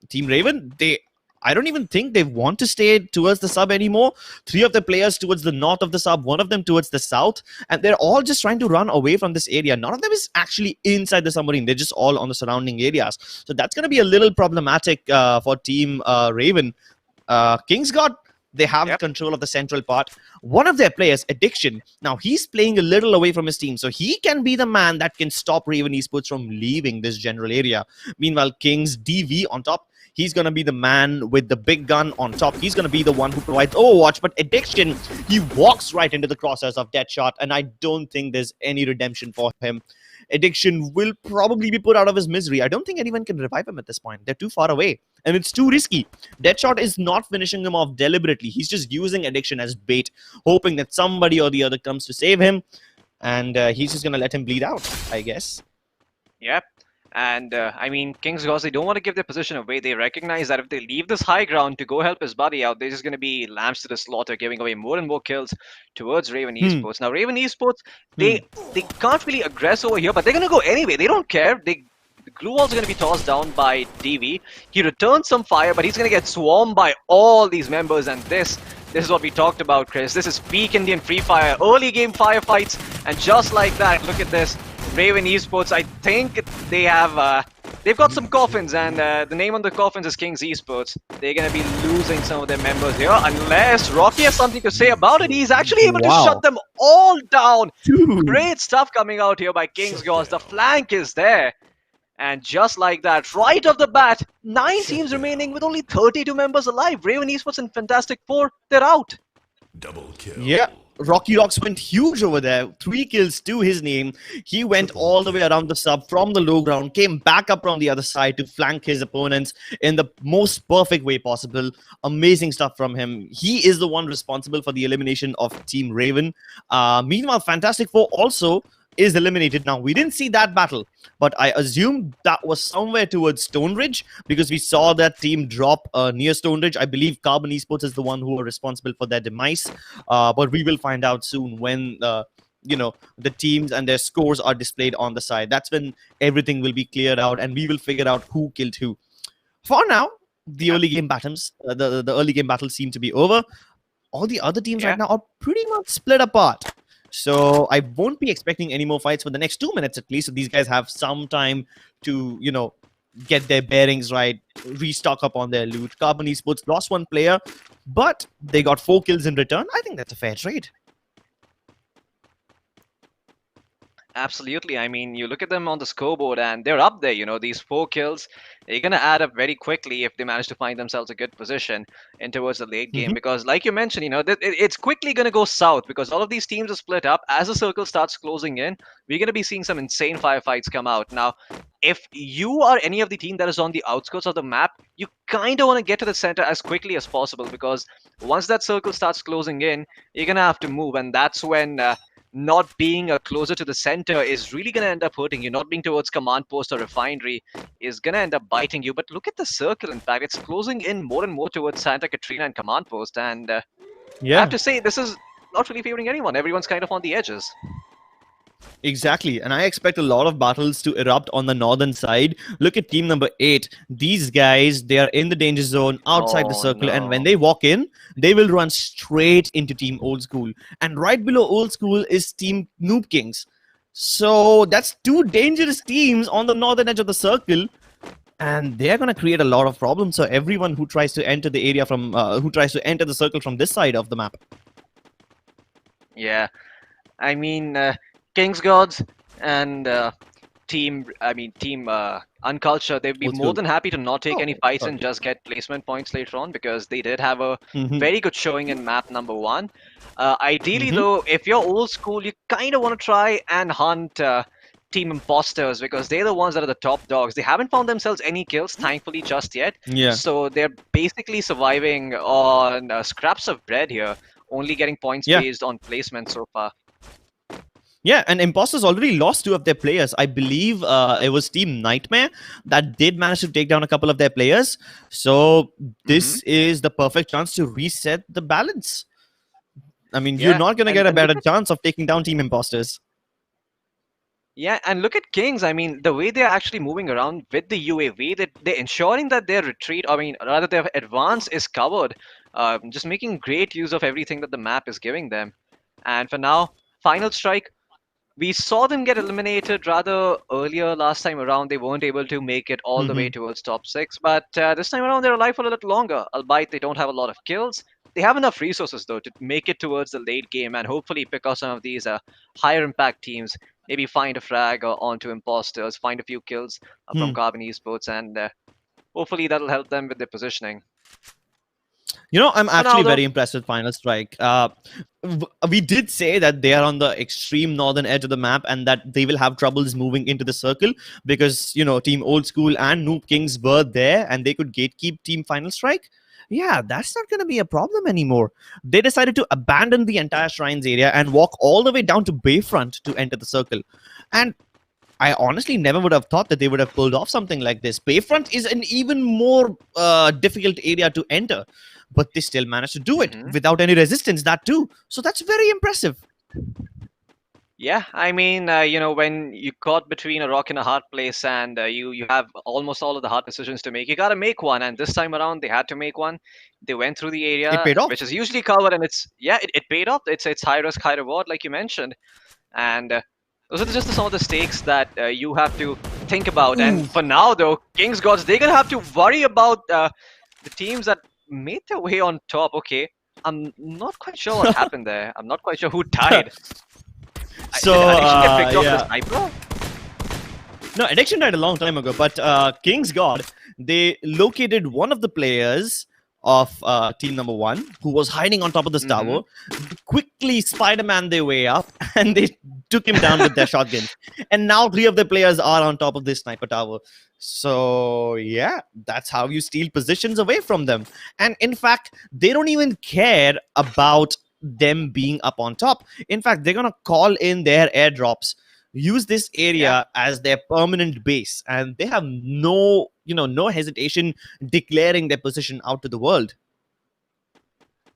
Team Raven, I don't even think they want to stay towards the sub anymore. Three of the players towards the north of the sub, one of them towards the south, and they're all just trying to run away from this area. None of them is actually inside the submarine. They're just all on the surrounding areas. So that's going to be a little problematic for Team Raven. King's God, they have Yep. control of the central part. One of their players, Addiction, now he's playing a little away from his team, so he can be the man that can stop Raven Esports from leaving this general area. Meanwhile, King's DV on top, he's going to be the man with the big gun on top. He's going to be the one who provides Overwatch, but Addiction, he walks right into the crosshairs of Deadshot, and I don't think there's any redemption for him. Addiction will probably be put out of his misery. I don't think anyone can revive him at this point. They're too far away, and it's too risky. Deadshot is not finishing him off deliberately. He's just using Addiction as bait, hoping that somebody or the other comes to save him, and he's just going to let him bleed out, I guess. Yep. And I mean, Kings Gods, they don't want to give their position away. They recognize that if they leave this high ground to go help his buddy out, they're just going to be lambs to the slaughter, giving away more and more kills towards Raven Hmm. Esports. Now, Raven Esports, Hmm. they can't really aggress over here, but they're going to go anyway. They don't care. The glue walls are going to be tossed down by DV. He returns some fire, but he's going to get swarmed by all these members. And this is what we talked about, Chris. This is peak Indian Free Fire, early game firefights, and just like that, look at this. Raven Esports, I think they've got some coffins, and the name on the coffins is Kings Esports. They're gonna be losing some of their members here, unless Rocky has something to say about it. He's actually able to Wow. shut them all down. Dude. Great stuff coming out here by Kings Gods. The flank is there. And just like that, right off the bat, 9 teams remaining with only 32 members alive. Raven Esports and Fantastic Four, they're out. Double kill. Yeah, Rocky Rocks went huge over there. 3 kills to his name. He went all the way around the sub from the low ground, came back up on the other side to flank his opponents in the most perfect way possible. Amazing stuff from him. He is the one responsible for the elimination of Team Raven. Meanwhile, Fantastic Four also is eliminated. Now, we didn't see that battle, but I assume that was somewhere towards Stone Ridge because we saw that team drop near Stone Ridge. I believe Carbon Esports is the one who are responsible for their demise, but we will find out soon when the teams and their scores are displayed on the side. That's when everything will be cleared out and we will figure out who killed who. For now, the Yeah. early game battles, the early game battles seem to be over. All the other teams Yeah. right now are pretty much split apart. So I won't be expecting any more fights for the next 2 minutes at least. So these guys have some time to, get their bearings right, restock up on their loot. Carbon Esports lost 1 player, but they got 4 kills in return. I think that's a fair trade. Absolutely. I mean, you look at them on the scoreboard and they're up there. These 4 kills, they're going to add up very quickly if they manage to find themselves a good position in towards the late game. Hmm. Because, like you mentioned, it's quickly going to go south because all of these teams are split up. As the circle starts closing in, we're going to be seeing some insane firefights come out. Now, if you are any of the team that is on the outskirts of the map, you kind of want to get to the center as quickly as possible because once that circle starts closing in, you're going to have to move. And that's when. Not being closer to the center is really going to end up hurting you. Not being towards command post or refinery is going to end up biting you. But look at the circle. In fact, it's closing in more and more towards Santa Katrina and command post. And I have Yeah. to say, this is not really favoring anyone. Everyone's kind of on the edges. Exactly, and I expect a lot of battles to erupt on the northern side. Look at team number 8. These guys, they are in the danger zone outside the Oh circle, and when no. they walk in, they will run straight into team Old School. And right below Old School is team Noob Kings. So that's two dangerous teams on the northern edge of the circle, and they're going to create a lot of problems. So everyone who tries to enter the area from, who tries to enter the circle from this side of the map. Yeah. I mean, King's Gods and team Unculture, they'd be Old more School. than happy to not take any Oh, fights and sorry. just get placement points later on because they did have a Mm-hmm. very good showing in map number 1. Ideally, Mm-hmm. though, if you're Old School, you kind of want to try and hunt Team Imposters because they're the ones that are the top dogs. They haven't found themselves any kills, thankfully, just yet. Yeah. So they're basically surviving on scraps of bread here, only getting points Yeah. based on placement so far. Yeah, and Imposters already lost 2 of their players. I believe it was Team Nightmare that did manage to take down a couple of their players. So Hmm. this is the perfect chance to reset the balance. I mean, you're Yeah, not going to get a and look better at chance of taking down Team Imposters. yeah, and look at Kings. I mean, the way they're actually moving around with the UAV, that they're ensuring that their retreat, I mean, rather their advance is covered. Just making great use of everything that the map is giving them. And for now, final strike. We saw them get eliminated rather earlier last time around. They weren't able to make it all the way Hmm. towards top 6, but this time around they're alive for a little longer. Albeit they don't have a lot of kills, they have enough resources though to make it towards the late game and hopefully pick off some of these higher impact teams. Maybe find a frag onto imposters, find a few kills from Hmm. Carbon Esports, and hopefully that'll help them with their positioning. You know, I'm For now actually though, very impressed with Final Strike. We did say that they are on the extreme northern edge of the map and that they will have troubles moving into the circle because, you know, Team Old School and Noob Kings were there and they could gatekeep Team Final Strike. Yeah, that's not going to be a problem anymore. They decided to abandon the entire Shrines area and walk all the way down to Bayfront to enter the circle. And I honestly never would have thought that they would have pulled off something like this. Bayfront is an even more difficult area to enter, but they still managed to do it mhm. without any resistance, that too. So that's very impressive. Yeah, I mean, when you caught between a rock and a hard place, and you have almost all of the hard decisions to make, you gotta make one. And this time around, they had to make one. They went through the It area, paid off. which is usually covered, and it paid off. It's high risk, high reward, like you mentioned. And those are just some of the stakes that you have to think about. And Ooh. for now, though, King's Gods, they're gonna have to worry about the teams that made their way on top. Okay, I'm not quite sure what happened there. I'm not quite sure who died. So, Did Addiction get picked off the yeah. sniper? No, Addiction died a long time ago, but King's God, they located one of the players of team number 1 who was hiding on top of this Mm-hmm. tower, quickly Spider-Man their way up, and they took him down with their shotguns. And now 3 of the players are on top of this sniper tower. So, yeah, that's how you steal positions away from them. And in fact, they don't even care about them being up on top. In fact, they're going to call in their airdrops, use this Yeah, area as their permanent base, and they have no hesitation declaring their position out to the world.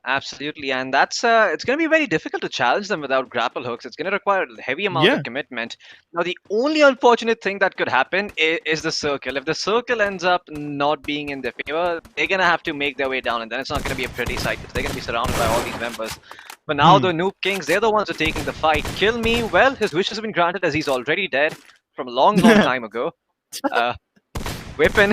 absolutely. And that's it's going to be very difficult to challenge them without grapple hooks. It's going to require a heavy amount Yeah. of commitment. Now, the only unfortunate thing that could happen is the circle. If the circle ends up not being in their favor, they're going to have to make their way down, and then it's not going to be a pretty sight because they're going to be surrounded by all these members. But now Hmm. the Noob Kings, they're the ones who are taking the fight. Kill me. Well, his wish has been granted as he's already dead from a long, long time ago. Uh, Weapon.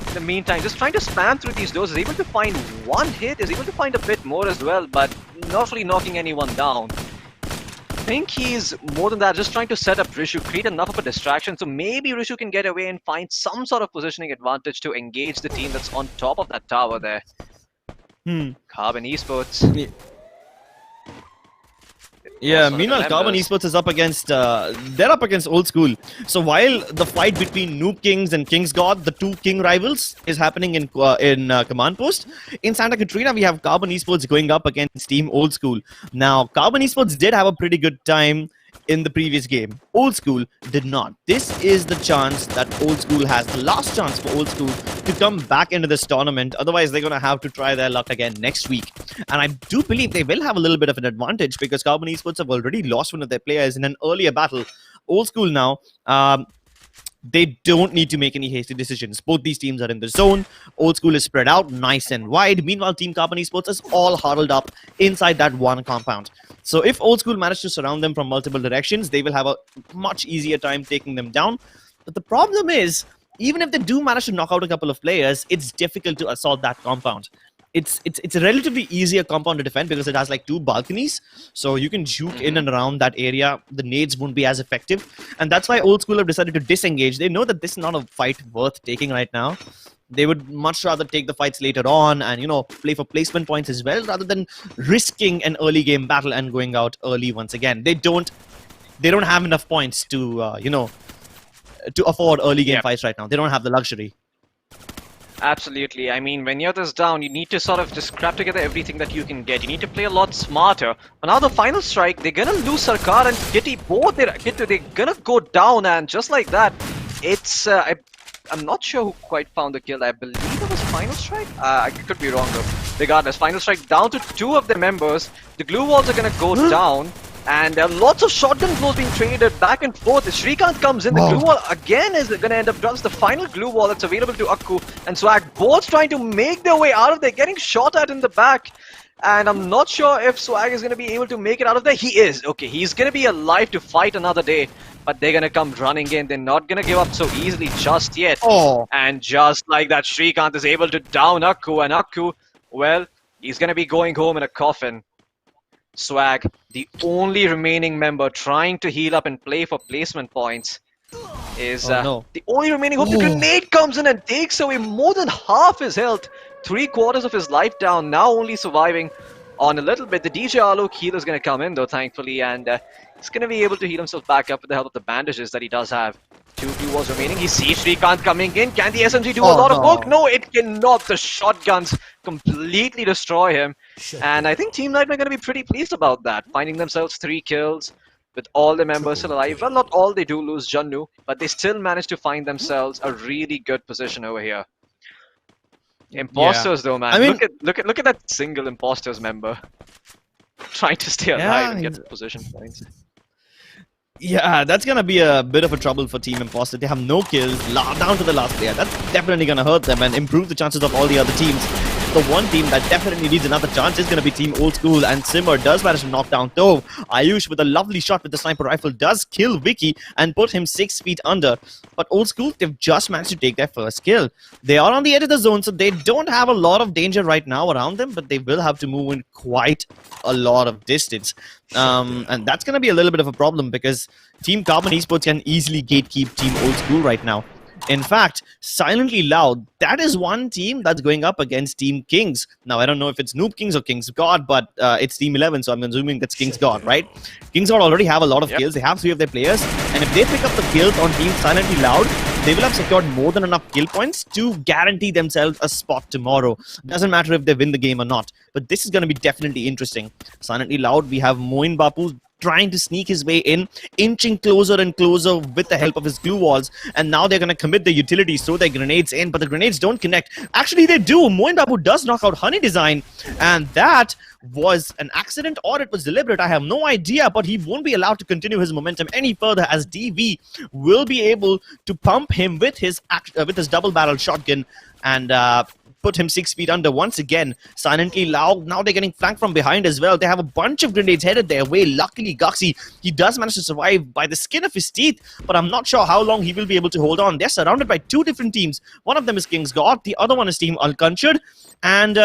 In the meantime, just trying to spam through these doors, is able to find one hit, is able to find a bit more as well, but not really knocking anyone down. think he's more than that, just trying to set up Rishu, create enough of a distraction so maybe Rishu can get away and find some sort of positioning advantage to engage the team that's on top of that tower there. Carbon Esports. Yeah, Also meanwhile, Carbon members. Esports is up against, they're up against Old School. So while the fight between Noob Kings and King's God, the two king rivals, is happening in Command Post, in Santa Catrina, we have Carbon Esports going up against Team Old School. Now, Carbon Esports did have a pretty good time in the previous game. Old School did not. This is the chance that Old School has, the last chance for Old School to come back into this tournament. Otherwise, they're going to have to try their luck again next week. And I do believe they will have a little bit of an advantage because Carbon Esports have already lost one of their players in an earlier battle. Old School now, they don't need to make any hasty decisions. Both these teams are in the zone. Old School is spread out nice and wide. Meanwhile, Team Carbon Esports is all huddled up inside that one compound. So if Old School manage to surround them from multiple directions, they will have a much easier time taking them down. But the problem is, even if they do manage to knock out a couple of players, it's difficult to assault that compound. It's a relatively easier compound to defend because it has like two balconies, so you can juke in and around that area. The nades won't be as effective, and that's why Old School have decided to disengage. They know that this is not a fight worth taking right now. They would much rather take the fights later on and, you know, play for placement points as well, rather than risking an early game battle and going out early once again. They don't have enough points to to afford early game fights right now. They don't have the luxury. Absolutely. I mean, when you're this down, you need to sort of just scrap together everything that you can get. You need to play a lot smarter. But now the final strike, they're gonna lose Sarkar and Kitty. Both they're gonna go down, and just like that, it's I'm not sure who quite found the kill. I believe it was final strike. I could be wrong though. Regardless, final strike down to two of their members. The glue walls are gonna go down. And lots of shotgun blows being traded back and forth. Shrikant comes in, the glue wall again is going to end up drops the final glue wall that's available to Akku and Swag. Both trying to make their way out of there, getting shot at in the back. And I'm not sure if Swag is going to be able to make it out of there. He is. Okay, he's going to be alive to fight another day. But they're going to come running in. They're not going to give up so easily just yet. And just like that, Shrikant is able to down Akku. And Akku, well, he's going to be going home in a coffin. Swag, the only remaining member trying to heal up and play for placement points, is the only remaining hope. The grenade comes in and takes away more than half his health, 3/4 of his life down, now only surviving on a little bit. The DJ Alok healer is going to come in though, thankfully, and he's going to be able to heal himself back up with the help of the bandages that he does have. 2 glue walls remaining. He sees Shrikant coming in. Can the SMG do a lot of work? No, it cannot. The shotguns completely destroy him. And I think Team Nightmare are going to be pretty pleased about that. Finding themselves 3 kills with all the members still alive. Well, not all, they do lose Jannu, but they still manage to find themselves a really good position over here. Imposters though, man. I mean, look at that single Imposters member trying to stay alive and get the position points. Yeah, that's going to be a bit of a trouble for Team Imposter. They have no kills, down to the last player. That's definitely going to hurt them and improve the chances of all the other teams. The one team that definitely needs another chance is going to be Team Old School, and Simmer does manage to knock down Tove. Ayush with a lovely shot with the sniper rifle does kill Vicky and put him 6 feet under. But Old School, they've just managed to take their first kill. They are on the edge of the zone, so they don't have a lot of danger right now around them, but they will have to move in quite a lot of distance. And that's going to be a little bit of a problem because Team Carbon Esports can easily gatekeep Team Old School right now. In fact, Silently Loud, that is one team that's going up against Team Kings. Now, I don't know if it's Noob Kings or Kings God, but it's Team 11, so I'm assuming that's Kings God, right? Kings God already have a lot of kills. They have 3 of their players, and if they pick up the kills on Team Silently Loud, they will have secured more than enough kill points to guarantee themselves a spot tomorrow. Doesn't matter if they win the game or not, but this is going to be definitely interesting. Silently Loud, we have Moin Bapu trying to sneak his way in, inching closer and closer with the help of his glue walls. And now they're going to commit the utilities, throw their grenades in, but the grenades don't connect. Actually, they do. Moin Babu does knock out Honey Design, and that was an accident or it was deliberate. I have no idea, but he won't be allowed to continue his momentum any further as DV will be able to pump him with his double-barrel shotgun and put him 6 feet under once again. Silently Loud, now they're getting flanked from behind as well. They have a bunch of grenades headed their way. Luckily, Guxy, he does manage to survive by the skin of his teeth, but I'm not sure how long he will be able to hold on. They're surrounded by 2 different teams. One of them is King's God, the other one is Team Uncultured, and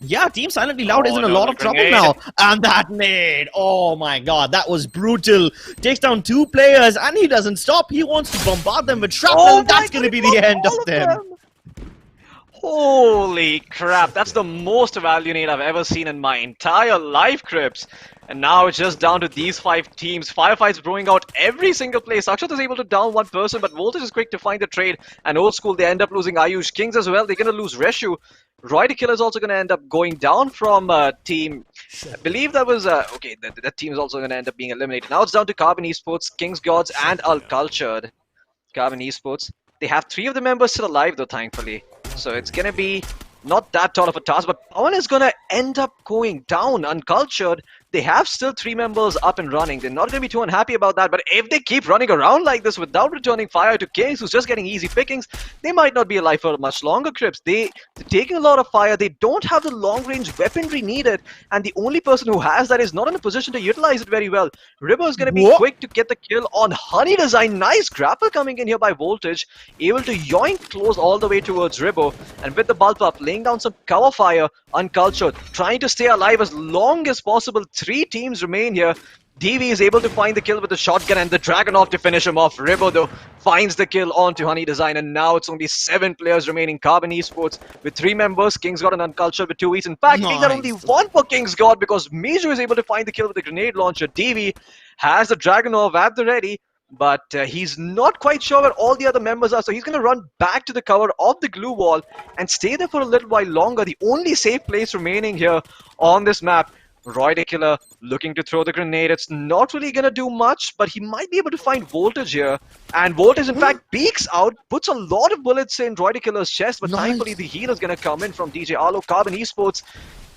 Yeah, Team Silently Loud is Oh in a no, lot the of trouble grenade. now. And that nade, oh my god, that was brutal. Takes down two players and he doesn't stop. He wants to bombard them with shrapnel Oh and my that's god, going he to be the blocked end of all of them. them! Holy crap, that's the most value nade I've ever seen in my entire life, Crips. And now it's just down to these five teams. Firefights blowing out every single place. Akshat is able to down one person, but Voltage is quick to find the trade. And Old School, they end up losing Ayush. Kings as well, they're going to lose Reshu. Roy the Killer is also going to end up going down from team. I believe that was okay. That team is also going to end up being eliminated. Now it's down to Carbon Esports, Kings Gods, and Uncultured. Carbon Esports. They have three of the members still alive though, thankfully. So it's gonna be not that tall of a task, but Pawan is gonna end up going down uncultured. They have still three members up and running. They're not gonna be too unhappy about that, but if they keep running around like this without returning fire to Kings, who's just getting easy pickings, they might not be alive for much longer, Crips. They're taking a lot of fire. They don't have the long range weaponry needed, and the only person who has that is not in a position to utilize it very well. Ribbo is going to be What? quick to get the kill on Honey Design. Nice grapple coming in here by Voltage. Able to yoink close all the way towards Ribbo. And with the bulb up, laying down some cover fire. Uncultured, trying to stay alive as long as possible. Three teams remain here. DV is able to find the kill with the shotgun and the Dragonov to finish him off. Ribbo, though, finds the kill onto Honey Design, and now it's only 7 players remaining. Carbon Esports with 3 members. Kings God and Uncultured with 2 each. In fact, make that only Nice. 1 for Kings God because Miju is able to find the kill with the grenade launcher. DV has the Dragonov at the ready, but he's not quite sure where all the other members are, so he's going to run back to the cover of the glue wall and stay there for a little while longer. The only safe place remaining here on this map. Roy the Killer looking to throw the grenade. It's not really going to do much, but he might be able to find Voltage here. And Voltage, in fact, peeks out, puts a lot of bullets in Roy the Killer's chest, but thankfully Nice. the heal is going to come in from DJ Arlo. Carbon Esports,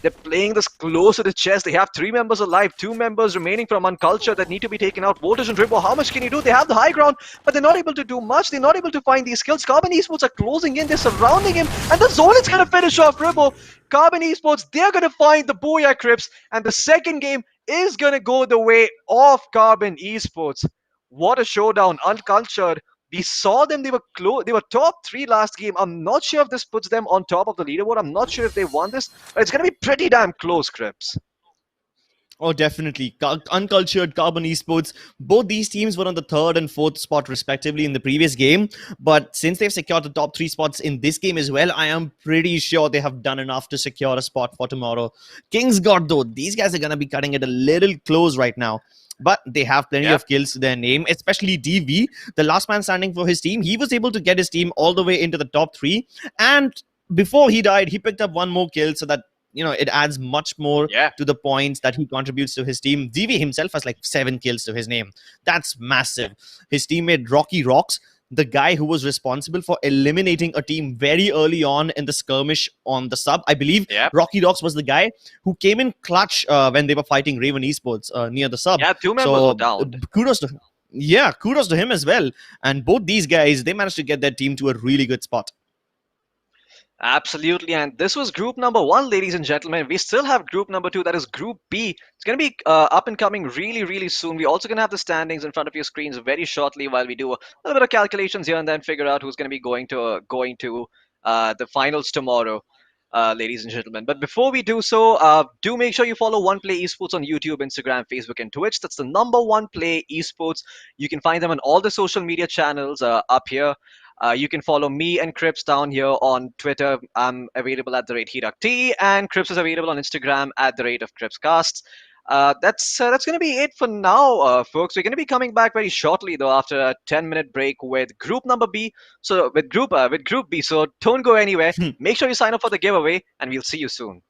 they're playing this close to the chest. They have 3 members alive, 2 members remaining from Uncultured that need to be taken out. Voltage and Ribbo, how much can you do? They have the high ground, but they're not able to do much. They're not able to find these kills. Carbon Esports are closing in, they're surrounding him, and the zone is going to finish off Ribbo. Carbon Esports, they're going to find the Booyah Crips, and the second game is going to go the way of Carbon Esports. What a showdown. Uncultured, we saw them. They were close. They were top 3 last game. I'm not sure if this puts them on top of the leaderboard. I'm not sure if they won this, but it's going to be pretty damn close, Crips. Oh, definitely. Uncultured, Carbon Esports, both these teams were on the third and fourth spot respectively in the previous game. But since they've secured the top 3 spots in this game as well, I am pretty sure they have done enough to secure a spot for tomorrow. Kings God, though, these guys are going to be cutting it a little close right now. But they have plenty Yeah. of kills to their name, especially DV, the last man standing for his team. He was able to get his team all the way into the top 3. And before he died, he picked up one more kill so that it adds much more Yeah. to the points that he contributes to his team. DV himself has like 7 kills to his name. That's massive. His teammate Rocky Rocks, the guy who was responsible for eliminating a team very early on in the skirmish on the sub, I believe Yeah. Rocky Rocks was the guy who came in clutch when they were fighting Raven Esports near the sub. Yeah, 2 members So were downed. kudos to kudos to him as well. And both these guys, they managed to get their team to a really good spot. Absolutely, and this was group number 1, ladies and gentlemen. We still have group number 2, that is group B. It's going to be up and coming really, really soon. We're also going to have the standings in front of your screens very shortly while we do a little bit of calculations here and then figure out who's going to be going to the finals tomorrow, ladies and gentlemen. But before we do so, do make sure you follow One Play Esports on YouTube, Instagram, Facebook, and Twitch. That's the number One Play Esports. You can find them on all the social media channels up here. You can follow me and Crips down here on Twitter. I'm available at the rate HeDuckT, and Crips is available on Instagram at the rate of CripsCasts. That's going to be it for now, folks. We're going to be coming back very shortly, though, after a 10-minute break with group number B. So with group B. So don't go anywhere. Make sure you sign up for the giveaway, and we'll see you soon.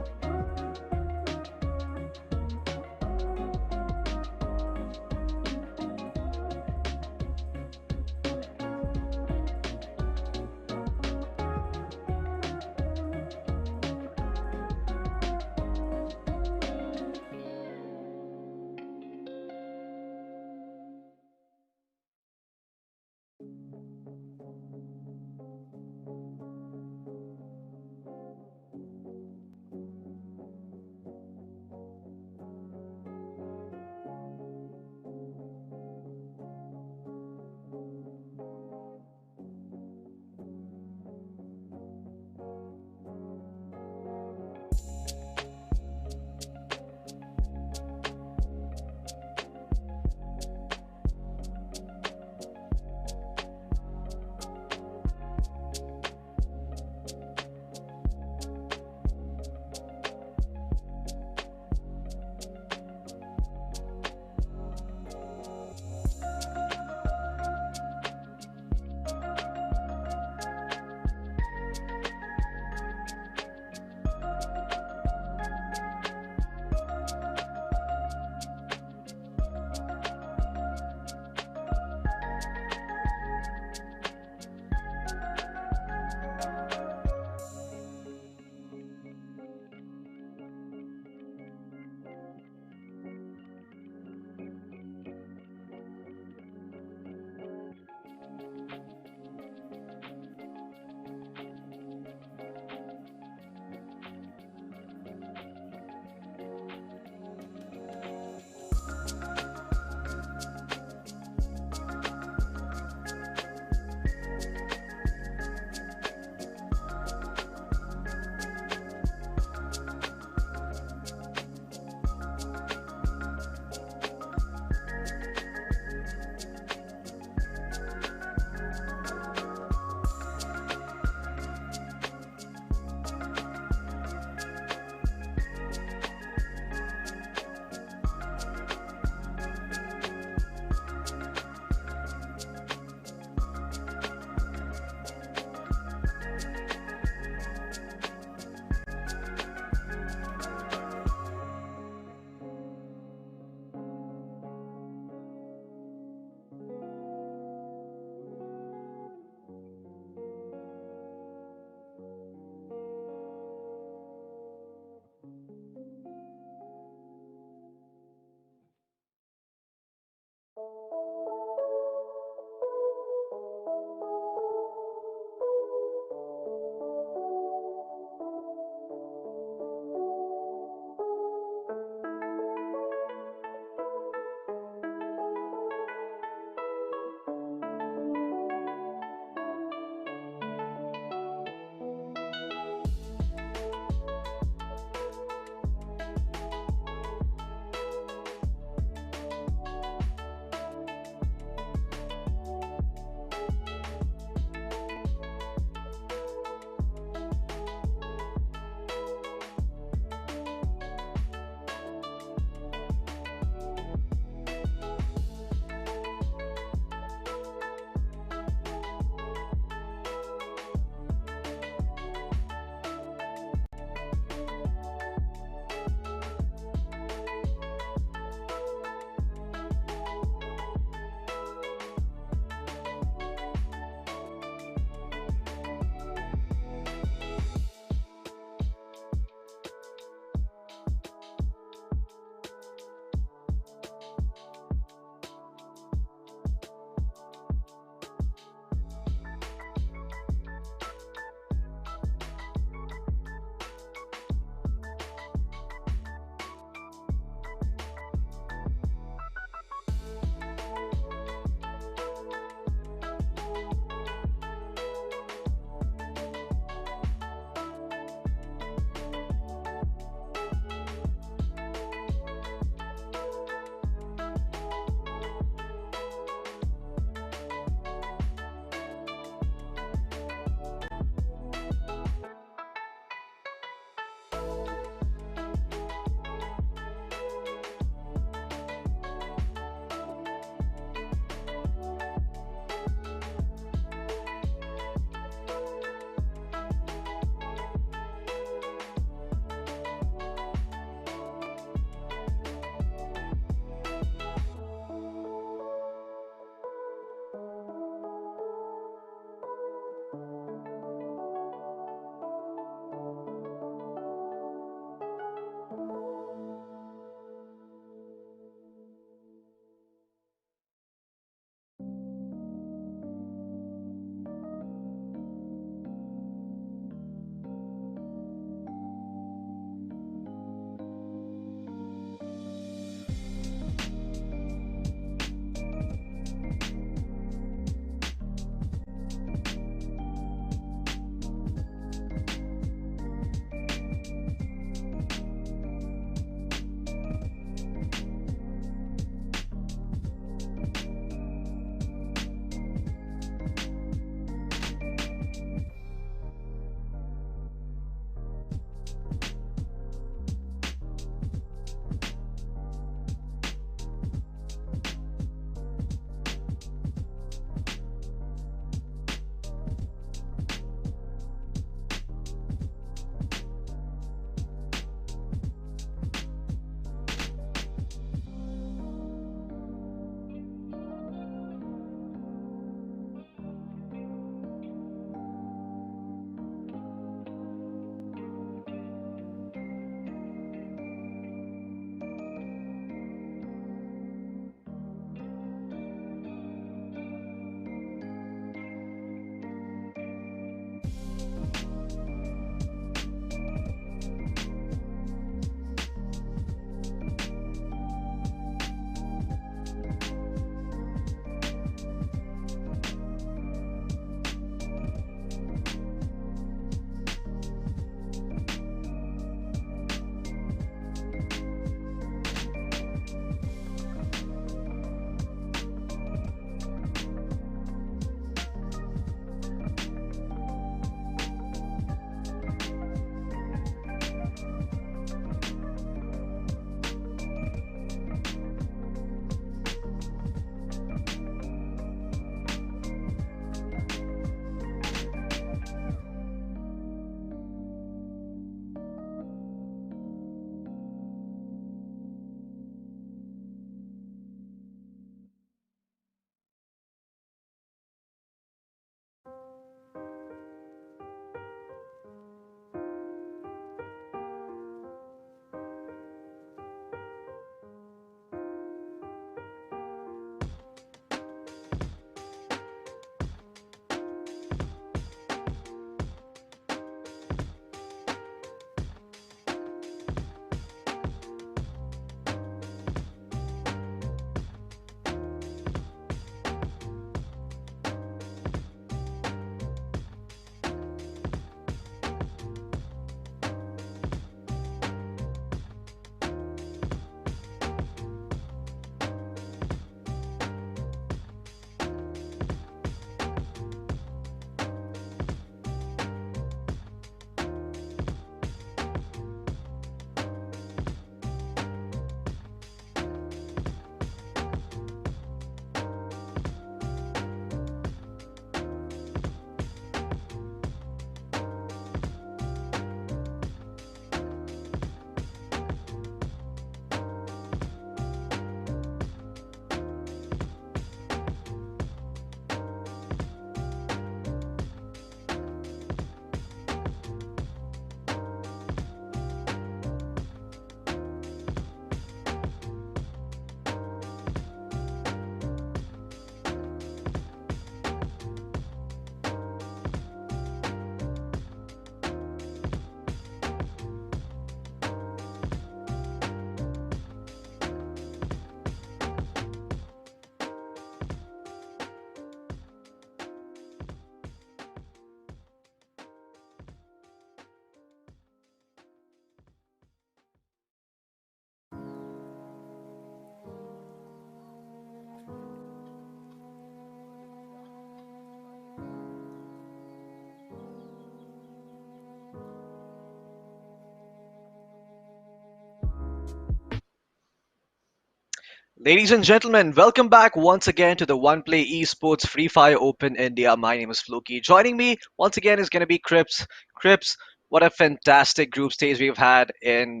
Ladies and gentlemen, welcome back once again to the One Play Esports Freefire Open India. My name is Floki. Joining me once again is going to be Crips. Crips, what a fantastic group stage we've had in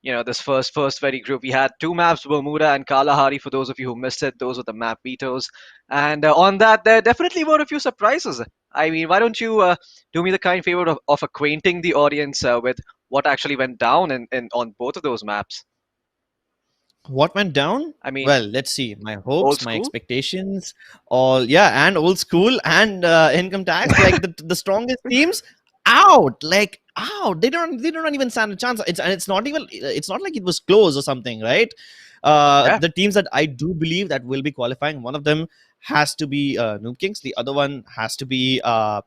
this first very group. We had two maps, Bermuda and Kalahari. For those of you who missed it, those were the map vetoes. And on that, there definitely were a few surprises. I mean, why don't you do me the kind favor of acquainting the audience with what actually went down in on both of those maps? What went down? I mean, Well, let's see. My old hopes, my school. expectations, all and old school and income tax, like the strongest teams out, like out. They don't even stand a chance. It's not like it was close or something, right? Yeah, The teams that I do believe that will be qualifying, one of them has to be Noob Kings. The other one has to be uh,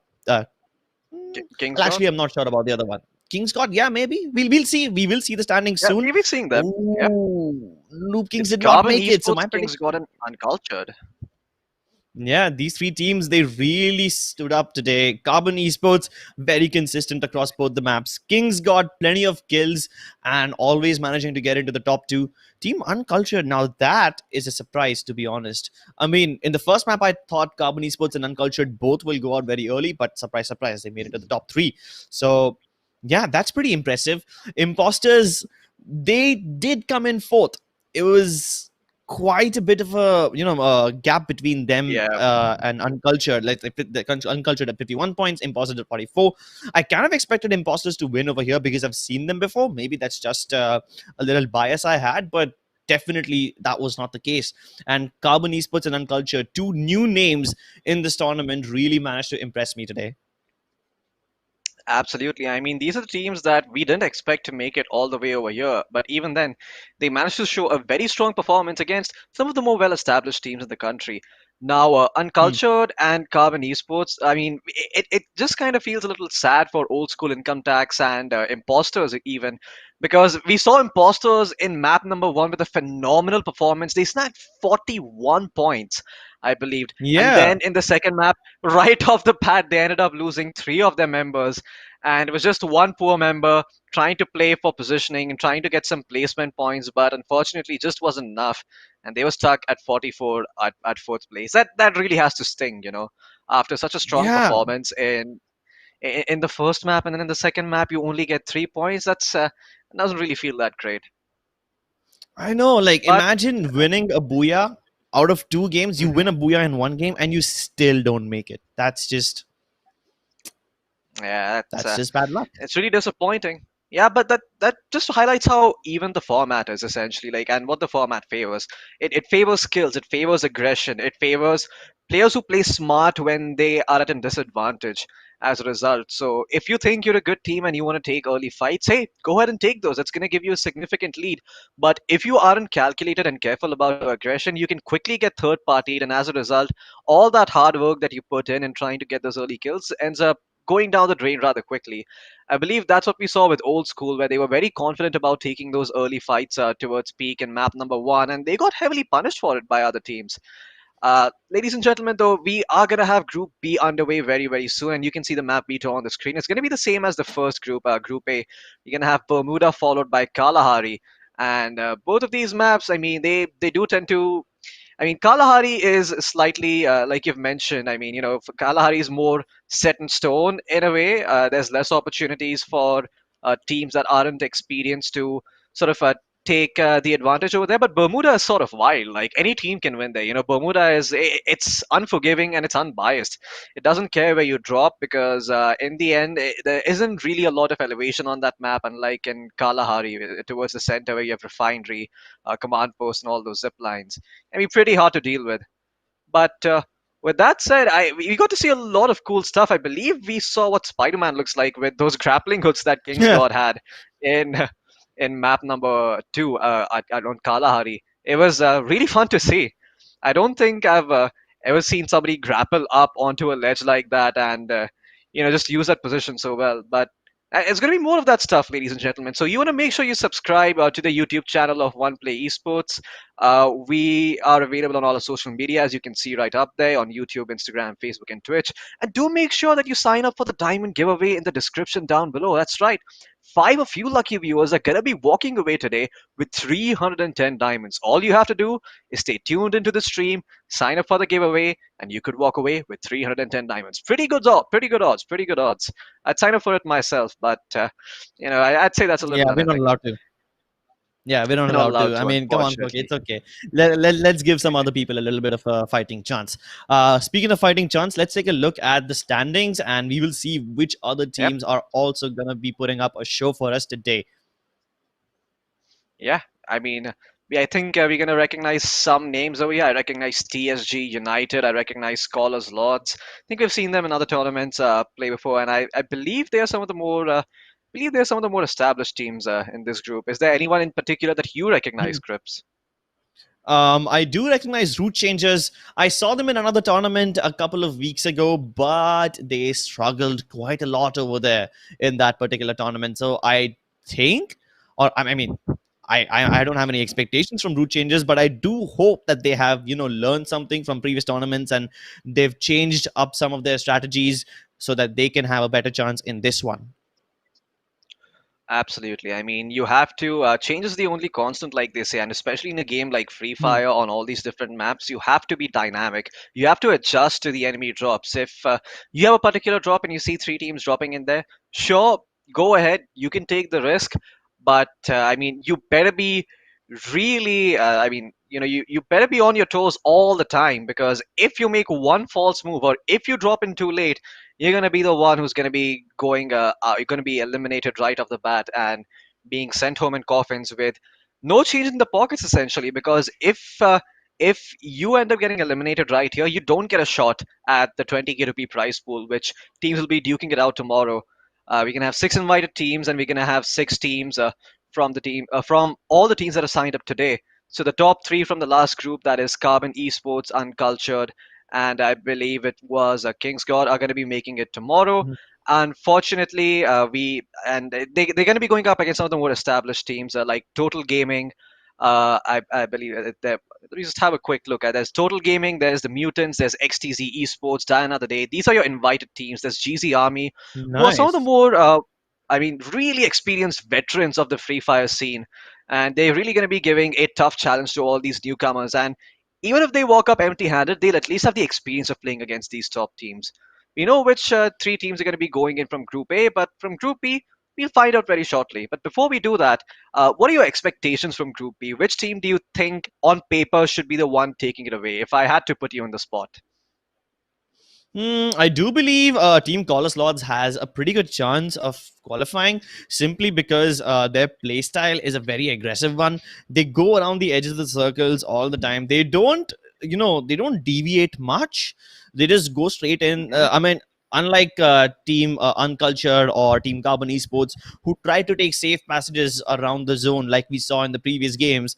King's well, God. actually, I'm not sure about the other one. Kings God, yeah, maybe we'll see. We will see the standings Yeah, soon. we'll be seeing them. Yeah, Oh, Noob Kings it's did not Carbon make it. So Esports, my King's prediction, God, and Uncultured. yeah, these three teams they really stood up today. Carbon Esports very consistent across both the maps. Kings got plenty of kills and always managing to get into the top two. Team Uncultured, now that is a surprise to be honest. I mean, in the first map, I thought Carbon Esports and Uncultured both will go out very early, but surprise, surprise, they made it to the top three. So yeah, that's pretty impressive. Imposters, they did come in fourth. It was quite a bit of a gap between them Yeah, and uncultured. Like the uncultured at 51 points, imposters at 44. I kind of expected imposters to win over here because I've seen them before. Maybe that's just a little bias I had, but definitely that was not the case. And Carbon Esports and Uncultured, two new names in this tournament, really managed to impress me today. absolutely. I mean, these are the teams that we didn't expect to make it all the way over here, but even then, they managed to show a very strong performance against some of the more well-established teams in the country. Now, Hmm. Uncultured and Carbon Esports, I mean, it just kind of feels a little sad for old school income tax and imposters, even, because we saw imposters in map number one with a phenomenal performance. They snagged 41 points, I believed. And Yeah. then in the second map, right off the bat, they ended up losing three of their members, and it was just one poor member trying to play for positioning and trying to get some placement points, but unfortunately just wasn't enough, and they were stuck at 44 at fourth place. That really has to sting, after such a strong Yeah. performance in the first map, and then in the second map you only get 3 points. That's doesn't really feel that great. I know, like But imagine winning a booyah out of two games. You mhm, win a booyah in one game and you still don't make it. yeah, That's just bad luck. it's really disappointing. Yeah, but that just highlights how even the format is essentially like, and what the format favors. It favors skills, it favors aggression, it favors players who play smart when they are at a disadvantage as a result. So if you think you're a good team and you want to take early fights, hey, go ahead and take those. It's going to give you a significant lead. But if you aren't calculated and careful about your aggression, you can quickly get third partied, and as a result, all that hard work that you put in trying to get those early kills ends up going down the drain rather quickly. I believe that's what we saw with Old School, where they were very confident about taking those early fights towards peak in map number one, and they got heavily punished for it by other teams. Ladies and gentlemen, though, we are going to have Group B underway very, very soon, and you can see the map beta on the screen. It's going to be the same as the first group, Group A. You're going to have Bermuda followed by Kalahari. And both of these maps, I mean, they do tend to, I mean, Kalahari is slightly, like you've mentioned. I mean, Kalahari is more set in stone in a way. There's less opportunities for teams that aren't experienced to sort of take the advantage over there. But Bermuda is sort of wild. Like any team can win there. Bermuda it's unforgiving and it's unbiased. It doesn't care where you drop because in the end, there isn't really a lot of elevation on that map, unlike in Kalahari towards the center where you have refinery, command post, and all those zip lines. I mean, pretty hard to deal with. But with that said, we got to see a lot of cool stuff. I believe we saw what Spider-Man looks like with those grappling hooks that King's Yeah. God had in in map number two on Kalahari. It was really fun to see. I don't think I've ever seen somebody grapple up onto a ledge like that and just use that position so well. But it's going to be more of that stuff, ladies and gentlemen. So you want to make sure you subscribe to the YouTube channel of One Play Esports. We are available on all our social media, as you can see right up there on YouTube, Instagram, Facebook, and Twitch. And do make sure that you sign up for the diamond giveaway in the description down below. That's right. five of you lucky viewers are gonna be walking away today with 310 diamonds. All you have to do is stay tuned into the stream, sign up for the giveaway, and you could walk away with 310 diamonds. Pretty good odds, pretty good odds, pretty good odds. I'd sign up for it myself, but I'd say that's a Yeah, little we're not unethical. allowed to. Yeah, we're not You're not allowed allowed to. I to, mean, come on, Koki, unfortunately. it's okay. Let's give some other people a little bit of a fighting chance. Speaking of fighting chance, let's take a look at the standings and we will see which other Yep. teams are also going to be putting up a show for us today. Yeah, I mean, I think we're gonna recognize some names over here. I recognize TSG United. I recognize Scholars Lords. I think we've seen them in other tournaments play before, and I believe they are some of the more believe they're some of the more established teams in this group. Is there anyone in particular that you recognize, Crips? I do recognize Route Changers. I saw them in another tournament a couple of weeks ago, but they struggled quite a lot over there in that particular tournament. So I think, or I mean, I don't have any expectations from Route Changers, but I do hope that they have learned something from previous tournaments and they've changed up some of their strategies so that they can have a better chance in this one. Absolutely. I mean, you have to. Change is the only constant, like they say, and especially in a game like Free Hmm. Fire on all these different maps, you have to be dynamic. You have to adjust to the enemy drops. If you have a particular drop and you see three teams dropping in there, sure, go ahead. You can take the risk, but I mean, you better be really. I mean, you better be on your toes all the time because if you make one false move or if you drop in too late, you're going to be the one who's going to be you're going to be eliminated right off the bat and being sent home in coffins with no change in the pockets essentially because if you end up getting eliminated right here, you don't get a shot at the 20k rupee prize pool, which teams will be duking it out tomorrow. We can have six invited teams, and we're going to have six teams from all the teams that are signed up today. So the top three from the last group, that is Carbon Esports, Uncultured, and I believe it was King's God, are going to be making it tomorrow. Unfortunately, they're going to be going up against some of the more established teams like Total Gaming. I believe let me just have a quick look at. There's Total Gaming, there's the Mutants, there's XTZ Esports, Die Another Day. These are your invited teams. There's GZ Army, who are some of the Nice. more I mean, really experienced veterans of the Free Fire scene, and they're really going to be giving a tough challenge to all these newcomers. And even if they walk up empty-handed, they'll at least have the experience of playing against these top teams. We know which three teams are going to be going in from Group A, but from Group B, we'll find out very shortly. But before we do that, what are your expectations from Group B? Which team do you think, on paper, should be the one taking it away? If I had to put you on the spot. I do believe Team Colors Lords has a pretty good chance of qualifying simply because their playstyle is a very aggressive one. They go around the edges of the circles all the time. They don't deviate much. They just go straight in. Hmm. I mean, unlike Team Uncultured or Team Carbon Esports, who try to take safe passages around the zone like we saw in the previous games,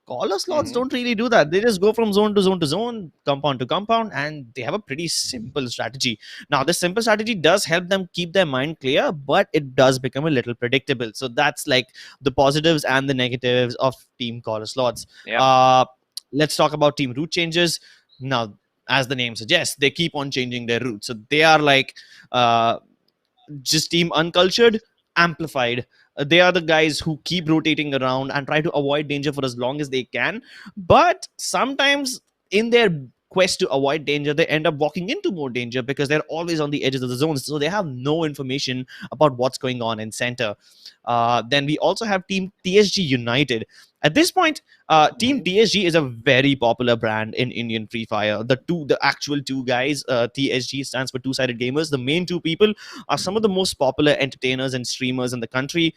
caller slots Hmm. don't really do that. They just go from zone to zone to zone, compound to compound, and they have a pretty simple strategy. Now, this simple strategy does help them keep their mind clear, but it does become a little predictable. So that's like the positives and the negatives of Team caller slots. Yep. Uh, let's talk about Team route changes. Now, as the name suggests, they keep on changing their routes. So they are like uh, just Team Uncultured amplified. They are the guys who keep rotating around and try to avoid danger for as long as they can. But sometimes, in their quest to avoid danger, they end up walking into more danger because they're always on the edges of the zones. So they have no information about what's going on in center. Then we also have Team TSG United. At this point, Team Hmm. TSG is a very popular brand in Indian Free Fire. The actual two guys, TSG stands for Two Sided Gamers. The main two people are some of the most popular entertainers and streamers in the country.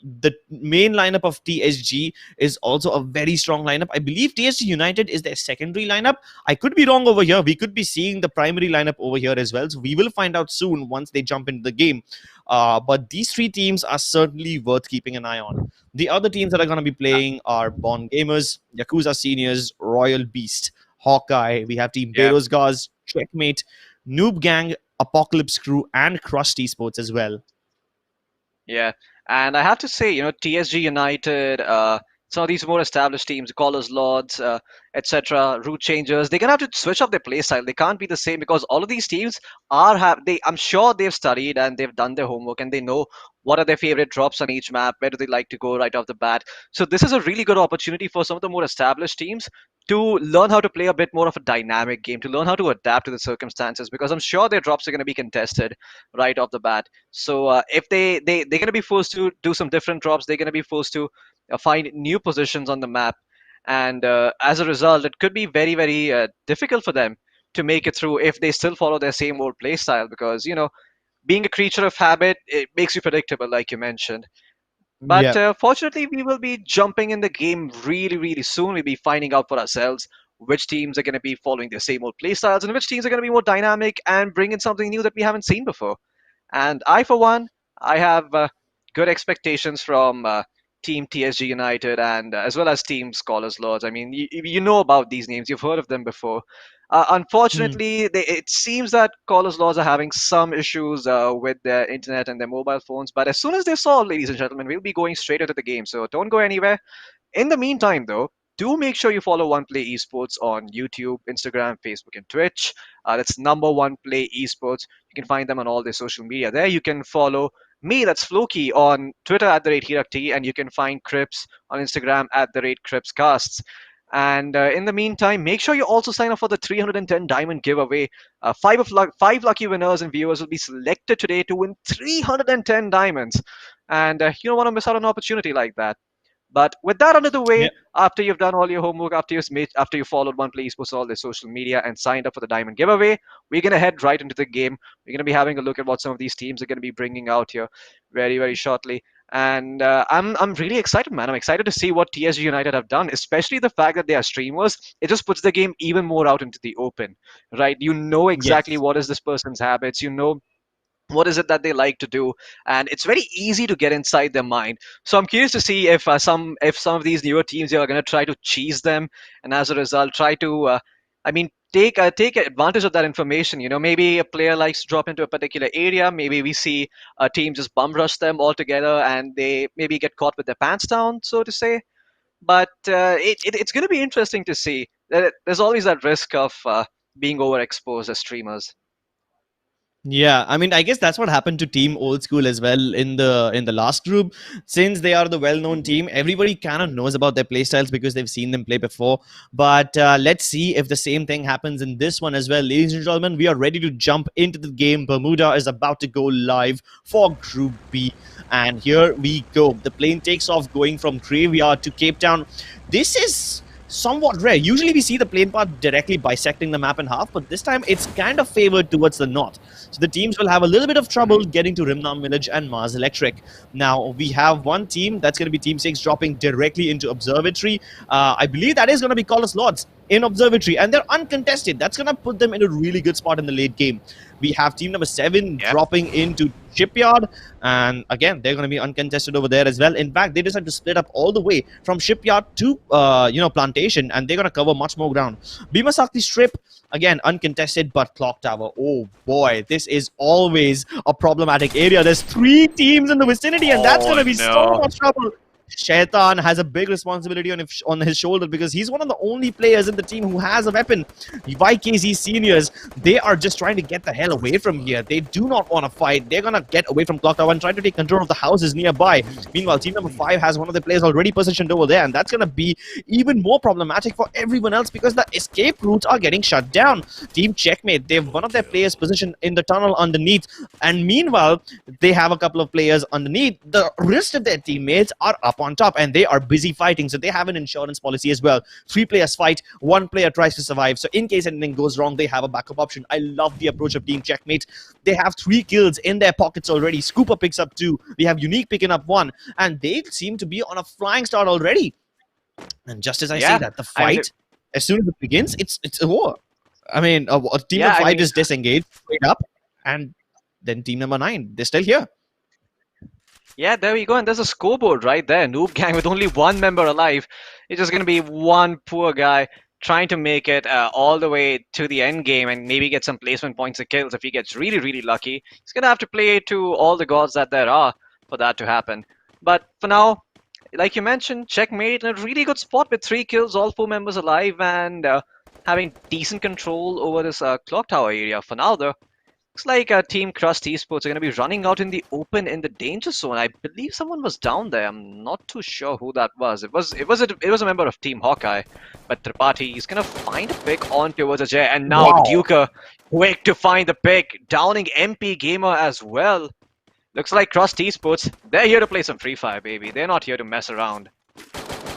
The main lineup of TSG is also a very strong lineup. I believe TSG United is their secondary lineup. I could be wrong over here. We could be seeing the primary lineup over here as well. So we will find out soon once they jump into the game. But these three teams are certainly worth keeping an eye on. The other teams that are going to be playing are Born Gamers, Yakuza Seniors, Royal Beast, Hawkeye. We have Team Yeah. Berosgaz, Checkmate, Noob Gang, Apocalypse Crew, and Crust Esports as well. Yeah, and I have to say, TSG United some of these more established teams, Callers Lords, etc., Route Changers, they're gonna have to switch up their play style. They can't be the same because all of these teams are have they. I'm sure they've studied and they've done their homework and they know what are their favorite drops on each map, where do they like to go right off the bat. So this is a really good opportunity for some of the more established teams to learn how to play a bit more of a dynamic game, to learn how to adapt to the circumstances, because I'm sure their drops are going to be contested right off the bat. So if they're going to be forced to do some different drops, they're going to be forced to find new positions on the map, and as a result, it could be very difficult for them to make it through if they still follow their same old play style. Because being a creature of habit, it makes you predictable, like you mentioned. But Yeah. fortunately, we will be jumping in the game really soon. We'll be finding out for ourselves which teams are going to be following their same old playstyles and which teams are going to be more dynamic and bring in something new that we haven't seen before. And I, for one, I have good expectations from Team TSG United and as well as Team Scholars Lords. I mean, you know about these names, you've heard of them before. Hmm. Unfortunately, it seems that Scholars Lords are having some issues with their internet and their mobile phones. But as soon as they solve, ladies and gentlemen, we'll be going straight into the game. So don't go anywhere. In the meantime, though, do make sure you follow One Play Esports on YouTube, Instagram, Facebook, and Twitch. That's number One Play Esports. You can find them on all their social media. There you can follow me, that's Floki, on Twitter at the rate Hirakti, and you can find Crips on Instagram at the rate CripsCasts. And in the meantime, make sure you also sign up for the 310 diamond giveaway. Five lucky winners and viewers will be selected today to win 310 diamonds. And you don't want to miss out on an opportunity like that. But with that out of the way, Yeah. after you've done all your homework, after you followed One Play Esports on all their social media and signed up for the diamond giveaway, we're gonna head right into the game. We're gonna be having a look at what some of these teams are gonna be bringing out here very shortly. And I'm really excited, man. I'm excited to see what TSG United have done, especially the fact that they are streamers. It just puts the game even more out into the open, right? You know exactly Yes. what is this person's habits. You know what is it that they like to do, and it's very easy to get inside their mind. So I'm curious to see if some of these newer teams here are going to try to cheese them, and as a result try to take advantage of that information. Maybe a player likes to drop into a particular area, maybe we see a team just bum rush them altogether and they maybe get caught with their pants down, so to say. But it's going to be interesting to see. There's always that risk of being overexposed as streamers. Yeah, I mean, I guess that's what happened to Team Old School as well in the last group. Since they are the well-known team, everybody kind of knows about their playstyles because they've seen them play before. But let's see if the same thing happens in this one as well, ladies and gentlemen. We are ready to jump into the game. Bermuda is about to go live for Group B, and here we go. The plane takes off, going from Graveyard to Cape Town. This is somewhat rare. Usually we see the plane path directly bisecting the map in half, but this time it's kind of favored towards the north. So the teams will have a little bit of trouble Mhm. getting to Rimnam Village and Mars Electric. Now we have one team that's going to be Team 6 dropping directly into Observatory. I believe that is going to be Callus Lords in Observatory, and they're uncontested. That's going to put them in a really good spot in the late game. We have team number 7 Yeah. dropping into Shipyard, and again they're going to be uncontested over there as well. In fact, they decided to split up all the way from Shipyard to Plantation, and they're going to cover much more ground. Bhima Sakti Strip, again uncontested, but Clock Tower, oh boy, this is always a problematic area. There's 3 teams in the vicinity, and that's Oh going to be so no. much trouble. Shaitan has a big responsibility on his shoulder because he's one of the only players in the team who has a weapon. YKZ seniors, they are just trying to get the hell away from here. They do not want to fight. They're going to get away from Clock Tower and try to take control of the houses nearby. Meanwhile, team number 5 has one of the players already positioned over there, and that's going to be even more problematic for everyone else because the escape routes are getting shut down. Team Checkmate, they have one of their players positioned in the tunnel underneath, and meanwhile, they have a couple of players underneath. The rest of their teammates are up on top, and they are busy fighting, so they have an insurance policy as well. 3 players fight, 1 player tries to survive, so in case anything goes wrong, they have a backup option. I love the approach of Team Checkmate. They have 3 kills in their pockets already. Scooper picks up 2. We have Unique picking up 1, and they seem to be on a flying start already. And just as I say Yeah. that, the I mean, fight, as soon as it begins, it's over. I mean, team yeah. number I 5 mean, is disengaged straight up, and then team number 9, they're still here. yeah. There we go. And there's a scoreboard right there. Noob gang with only one member alive. It's just gonna be one poor guy trying to make it all the way to the end game and maybe get some placement points or kills. If he gets really lucky, he's gonna have to play to all the gods that there are for that to happen. But for now, like you mentioned, checkmate in a really good spot with 3 kills, all 4 members alive, and having decent control over this clock tower area. For now, though, looks like Team Crust Esports are going to be running out in the open in the danger zone. I believe someone was down there. I'm not too sure who that was. It was a member of Team Hawkeye, but Tripathi is going to find a pick on towards Ajay, and now Wow. Duker quick to find the pick, downing MP Gamer as well. Looks like Crust Esports, they're here to play some Free Fire, baby. They're not here to mess around.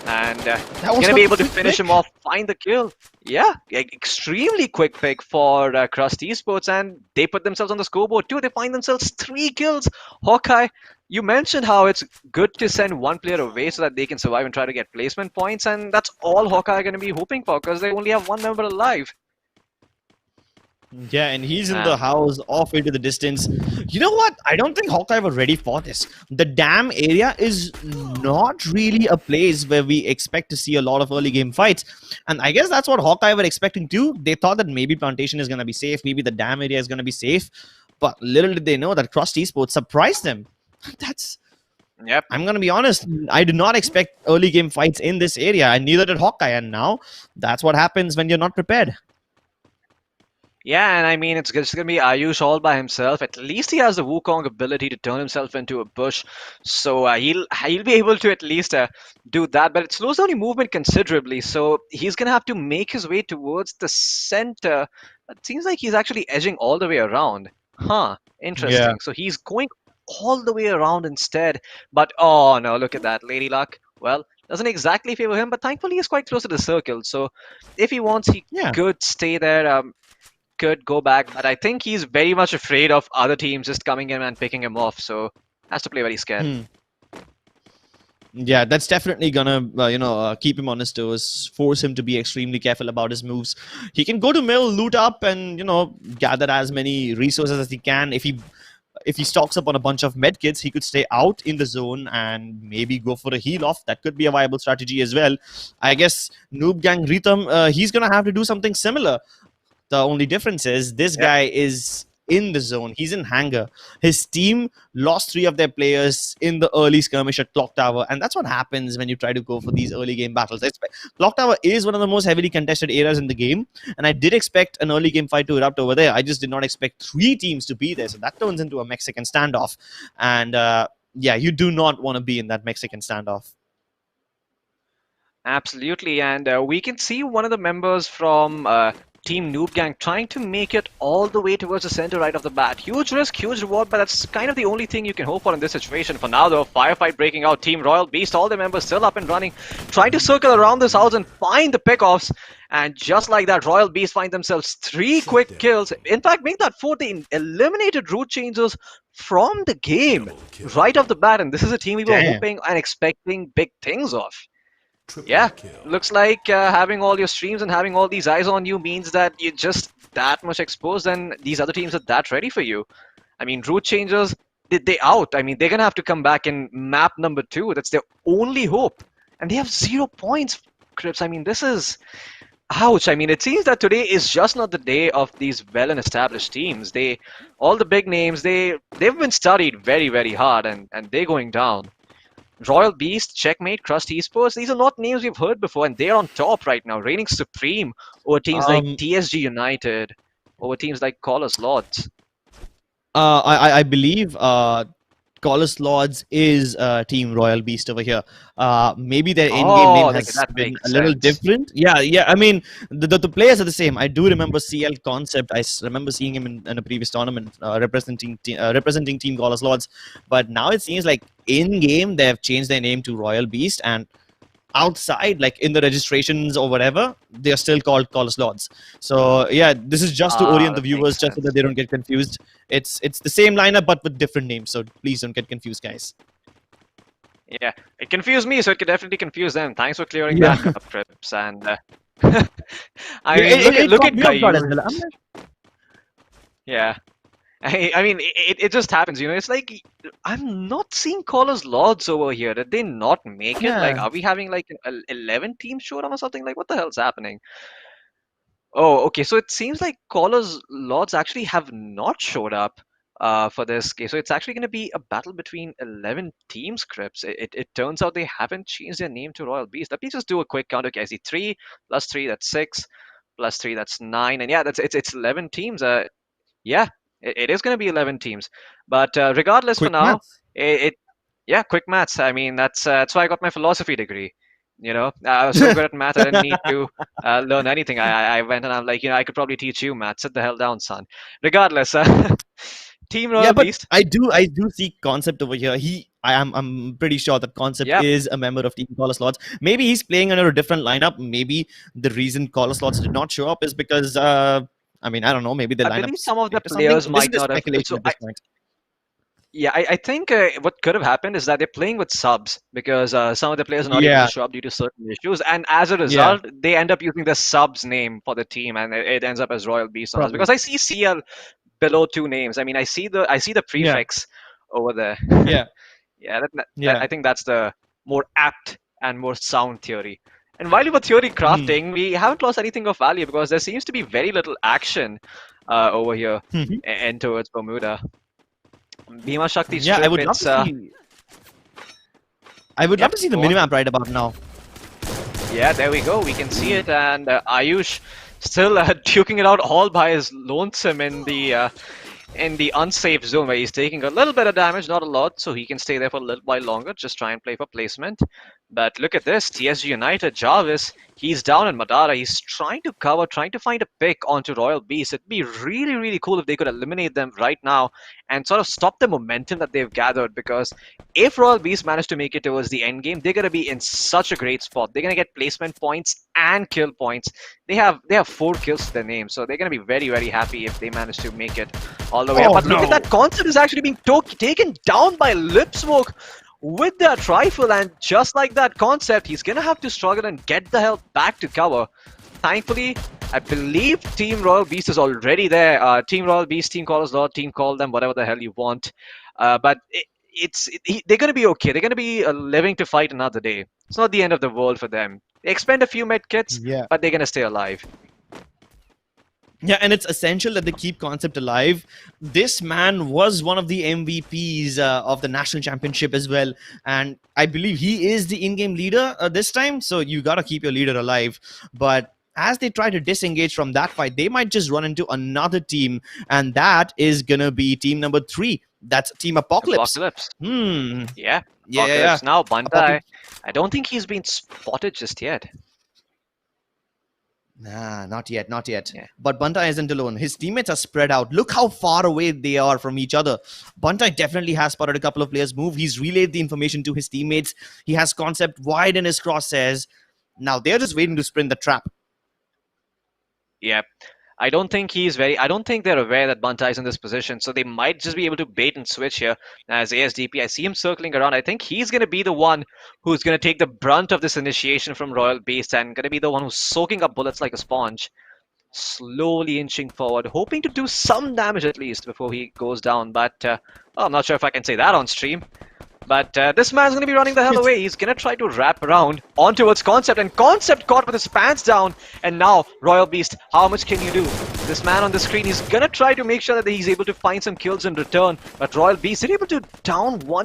And That he's was going to such be a able to quick finish him pick. off, find the kill. Yeah, extremely quick pick for Crust Esports, and they put themselves on the scoreboard too. They find themselves 3 kills. Hawkeye, you mentioned how it's good to send one player away so that they can survive and try to get placement points, and that's all Hawkeye are going to be hoping for because they only have one member alive. Yeah, and he's in the And house off into the distance. You know what? I don't think Hawkeye were ready for this. The dam area is not really a place where we expect to see a lot of early game fights. And I guess that's what Hawkeye were expecting too. They thought that maybe Plantation is going to be safe, maybe the dam area is going to be safe. But little did they know that Crust Esports surprised them. That's, yep. I'm going to be honest, I did not expect early game fights in this area, and neither did Hawkeye. And now that's what happens when you're not prepared. Yeah, and I mean, it's just gonna be Ayush all by himself. At least he has the Wukong ability to turn himself into a bush, so he'll be able to at least do that. But it slows down the movement considerably, so he's gonna have to make his way towards the center. It seems like he's actually edging all the way around. Huh? Yeah. Interesting. So he's going all the way around instead. But oh no, look at that, Lady Luck. Well, doesn't exactly favor him, but thankfully he's quite close to the circle. So if he wants, he Yeah. could stay there. Could go back, but I think he's very much afraid of other teams just coming in and picking him off, so has to play very scared. Hmm. Yeah, that's definitely gonna keep him on his toes, force him to be extremely careful about his moves. He can go to mill, loot up, and gather as many resources as he can. If he stocks up on a bunch of medkits, he could stay out in the zone and maybe go for a heal off. That could be a viable strategy as well. I guess Noob Gang Rhythm, he's gonna have to do something similar. The only difference is this Yep. guy is in the zone. He's in hangar. His team lost 3 of their players in the early skirmish at Clock Tower, and that's what happens when you try to go for these early game battles. Clock Tower is one of the most heavily contested areas in the game, and I did expect an early game fight to erupt over there. I just did not expect 3 teams to be there, so that turns into a Mexican standoff. And yeah, you do not want to be in that Mexican standoff. Absolutely, and we can see one of the members from Team Noob Gang trying to make it all the way towards the center right off the bat. Huge risk, huge reward, but that's kind of the only thing you can hope for in this situation. For now, though, firefight breaking out. Team Royal Beast, all the members still up and running, trying to circle around this house and find the pickoffs. And just like that, Royal Beast find themselves 3 quick kills. In fact, make that 4, they eliminated route changers from the game right off the bat. And this is a team we were Damn. hoping and expecting big things of. Yeah, looks like having all your streams and having all these eyes on you means that you're just that much exposed and these other teams are that ready for you. I mean, route changers, they out. I mean, they're going to have to come back in map number 2. That's their only hope. And they have 0 points, Crips. I mean, this is... Ouch. I mean, it seems that today is just not the day of these well and established teams. All the big names, they've been studied very, very hard and they're going down. Royal Beast, Checkmate, Crust Esports, these are not names we've heard before, and they're on top right now, reigning supreme over teams like Um, TSG United, over teams like Callers Lords. I believe Collis Lords is Team Royal Beast over here. Maybe their in-game name Oh, has that been a makes little sense. different. Yeah, yeah. I mean, the players are the same. I do remember CL Concept. Remember seeing him in a previous tournament representing Team Collis Lords. But now it seems like in-game they have changed their name to Royal Beast, and outside, like in the registrations or whatever, they are still called Collis Lords. So yeah, this is just to orient the That makes viewers, just so that sense. they don't get confused. It's the same lineup but with different names. So please don't get confused, guys. Yeah, it confused me, so it could definitely confuse them. Thanks for clearing Yeah, that up, Crips. And I yeah. mean, It look caught at me off guard as Gayur. well. I'm like, Yeah, I mean, it just happens, you know. It's like I'm not seeing Callers Lords over here. Did they not make it? Like, yeah. are we having like an 11 team showdown or something? Like, what the hell's happening? Oh, okay. So it seems like Callers Lords actually have not showed up. for this game. So it's actually going to be a battle between 11 team scripts. It turns out they haven't changed their name to Royal Beast. Let me just do a quick count. Okay, I see 3 plus 3, that's 6, plus 3, that's 9. And yeah, it's 11 teams. Yeah, it is going to be 11 teams. But regardless, for Quick now, maths. it yeah, quick maths. I mean, that's why I got my philosophy degree. I was so good at math, I didn't need to learn anything. I went and I'm like, I could probably teach you math. Sit the hell down, son. Regardless, Team Yeah, Royal but Beast. I do see Concept over here. I'm pretty sure that Concept Yeah, is a member of Team Caller Slots. Maybe he's playing under a different lineup. Maybe the reason Caller Slots did not show up is because I mean, I don't know. Maybe the I believe lineup some of the split or something. players This is might just not have. speculation So at this point. yeah, I think what could have happened is that they're playing with subs because some of the players are not able to Yeah, show up due to certain issues, and as a yeah, result, they end up using the subs name for the team, and it ends up as Royal Beast on us. probably. Because I see CL below two names. I mean, I see the Yeah, prefix over there. yeah, Yeah, yeah. I think that's the more apt and more sound theory. And while we were theory Mm. crafting, we haven't lost anything of value because there seems to be very little action over here Mhm. and towards Bermuda. Bhima Shakti Yeah, I strip, would love it's to see. I would love yep, to see the go on. minimap right about now. Yeah, there we go. We can see it, and Ayush still duking it out all by his lonesome in the unsafe zone where he's taking a little bit of damage, not a lot, so he can stay there for a little while longer, just try and play for placement. But look at this, TSG United, Jarvis, he's down in Madara, he's trying to cover, trying to find a pick onto Royal Beast. It'd be really, really cool if they could eliminate them right now and sort of stop the momentum that they've gathered, because if Royal Beast manage to make it towards the end game, they're going to be in such a great spot. They're going to get placement points and kill points. They have 4 kills to their name, so they're going to be very, very happy if they manage to make it all the way up. Oh But look at no! that, concept is actually being taken down by Lip Smoke with that rifle, and just like that concept, he's gonna have to struggle and get the hell back to cover. Thankfully, I believe Team Royal Beast is already there. Team Royal Beast, Team Callers Law, Team Call them whatever the hell you want. But they're gonna be okay. They're gonna be living to fight another day. It's not the end of the world for them. They expend a few med kits, Yeah. but they're gonna stay alive. Yeah, and it's essential that they keep Concept alive. This man was one of the MVPs of the national championship as well, and I believe he is the in-game leader this time. So you gotta keep your leader alive. But as they try to disengage from that fight, they might just run into another team, and that is gonna be team number 3. That's Team Apocalypse. Apocalypse. Hmm. Yeah, Yeah, yeah, yeah. Apocalypse. Now Bandai. Apocalypse. I don't think he's been spotted just yet. Nah, not yet, not yet. Yeah. But Buntai isn't alone. His teammates are spread out. Look how far away they are from each other. Buntai definitely has spotted a couple of players move. He's relayed the information to his teammates. He has Concept wide in his crosshairs. Now they're just waiting to sprint the trap. Yeah. I don't think they're aware that Buntai is in this position, so they might just be able to bait and switch here. As ASDP, I see him circling around. I think he's going to be the one who's going to take the brunt of this initiation from Royal Beast and going to be the one who's soaking up bullets like a sponge. Slowly inching forward, hoping to do some damage at least before he goes down. But I'm not sure if I can say that on stream. But this man's going to be running the hell away. He's going to try to wrap around on towards Concept. And Concept caught with his pants down. And now, Royal Beast, how much can you do? This man on the screen, he's going to try to make sure that he's able to find some kills in return. But Royal Beast is able to down one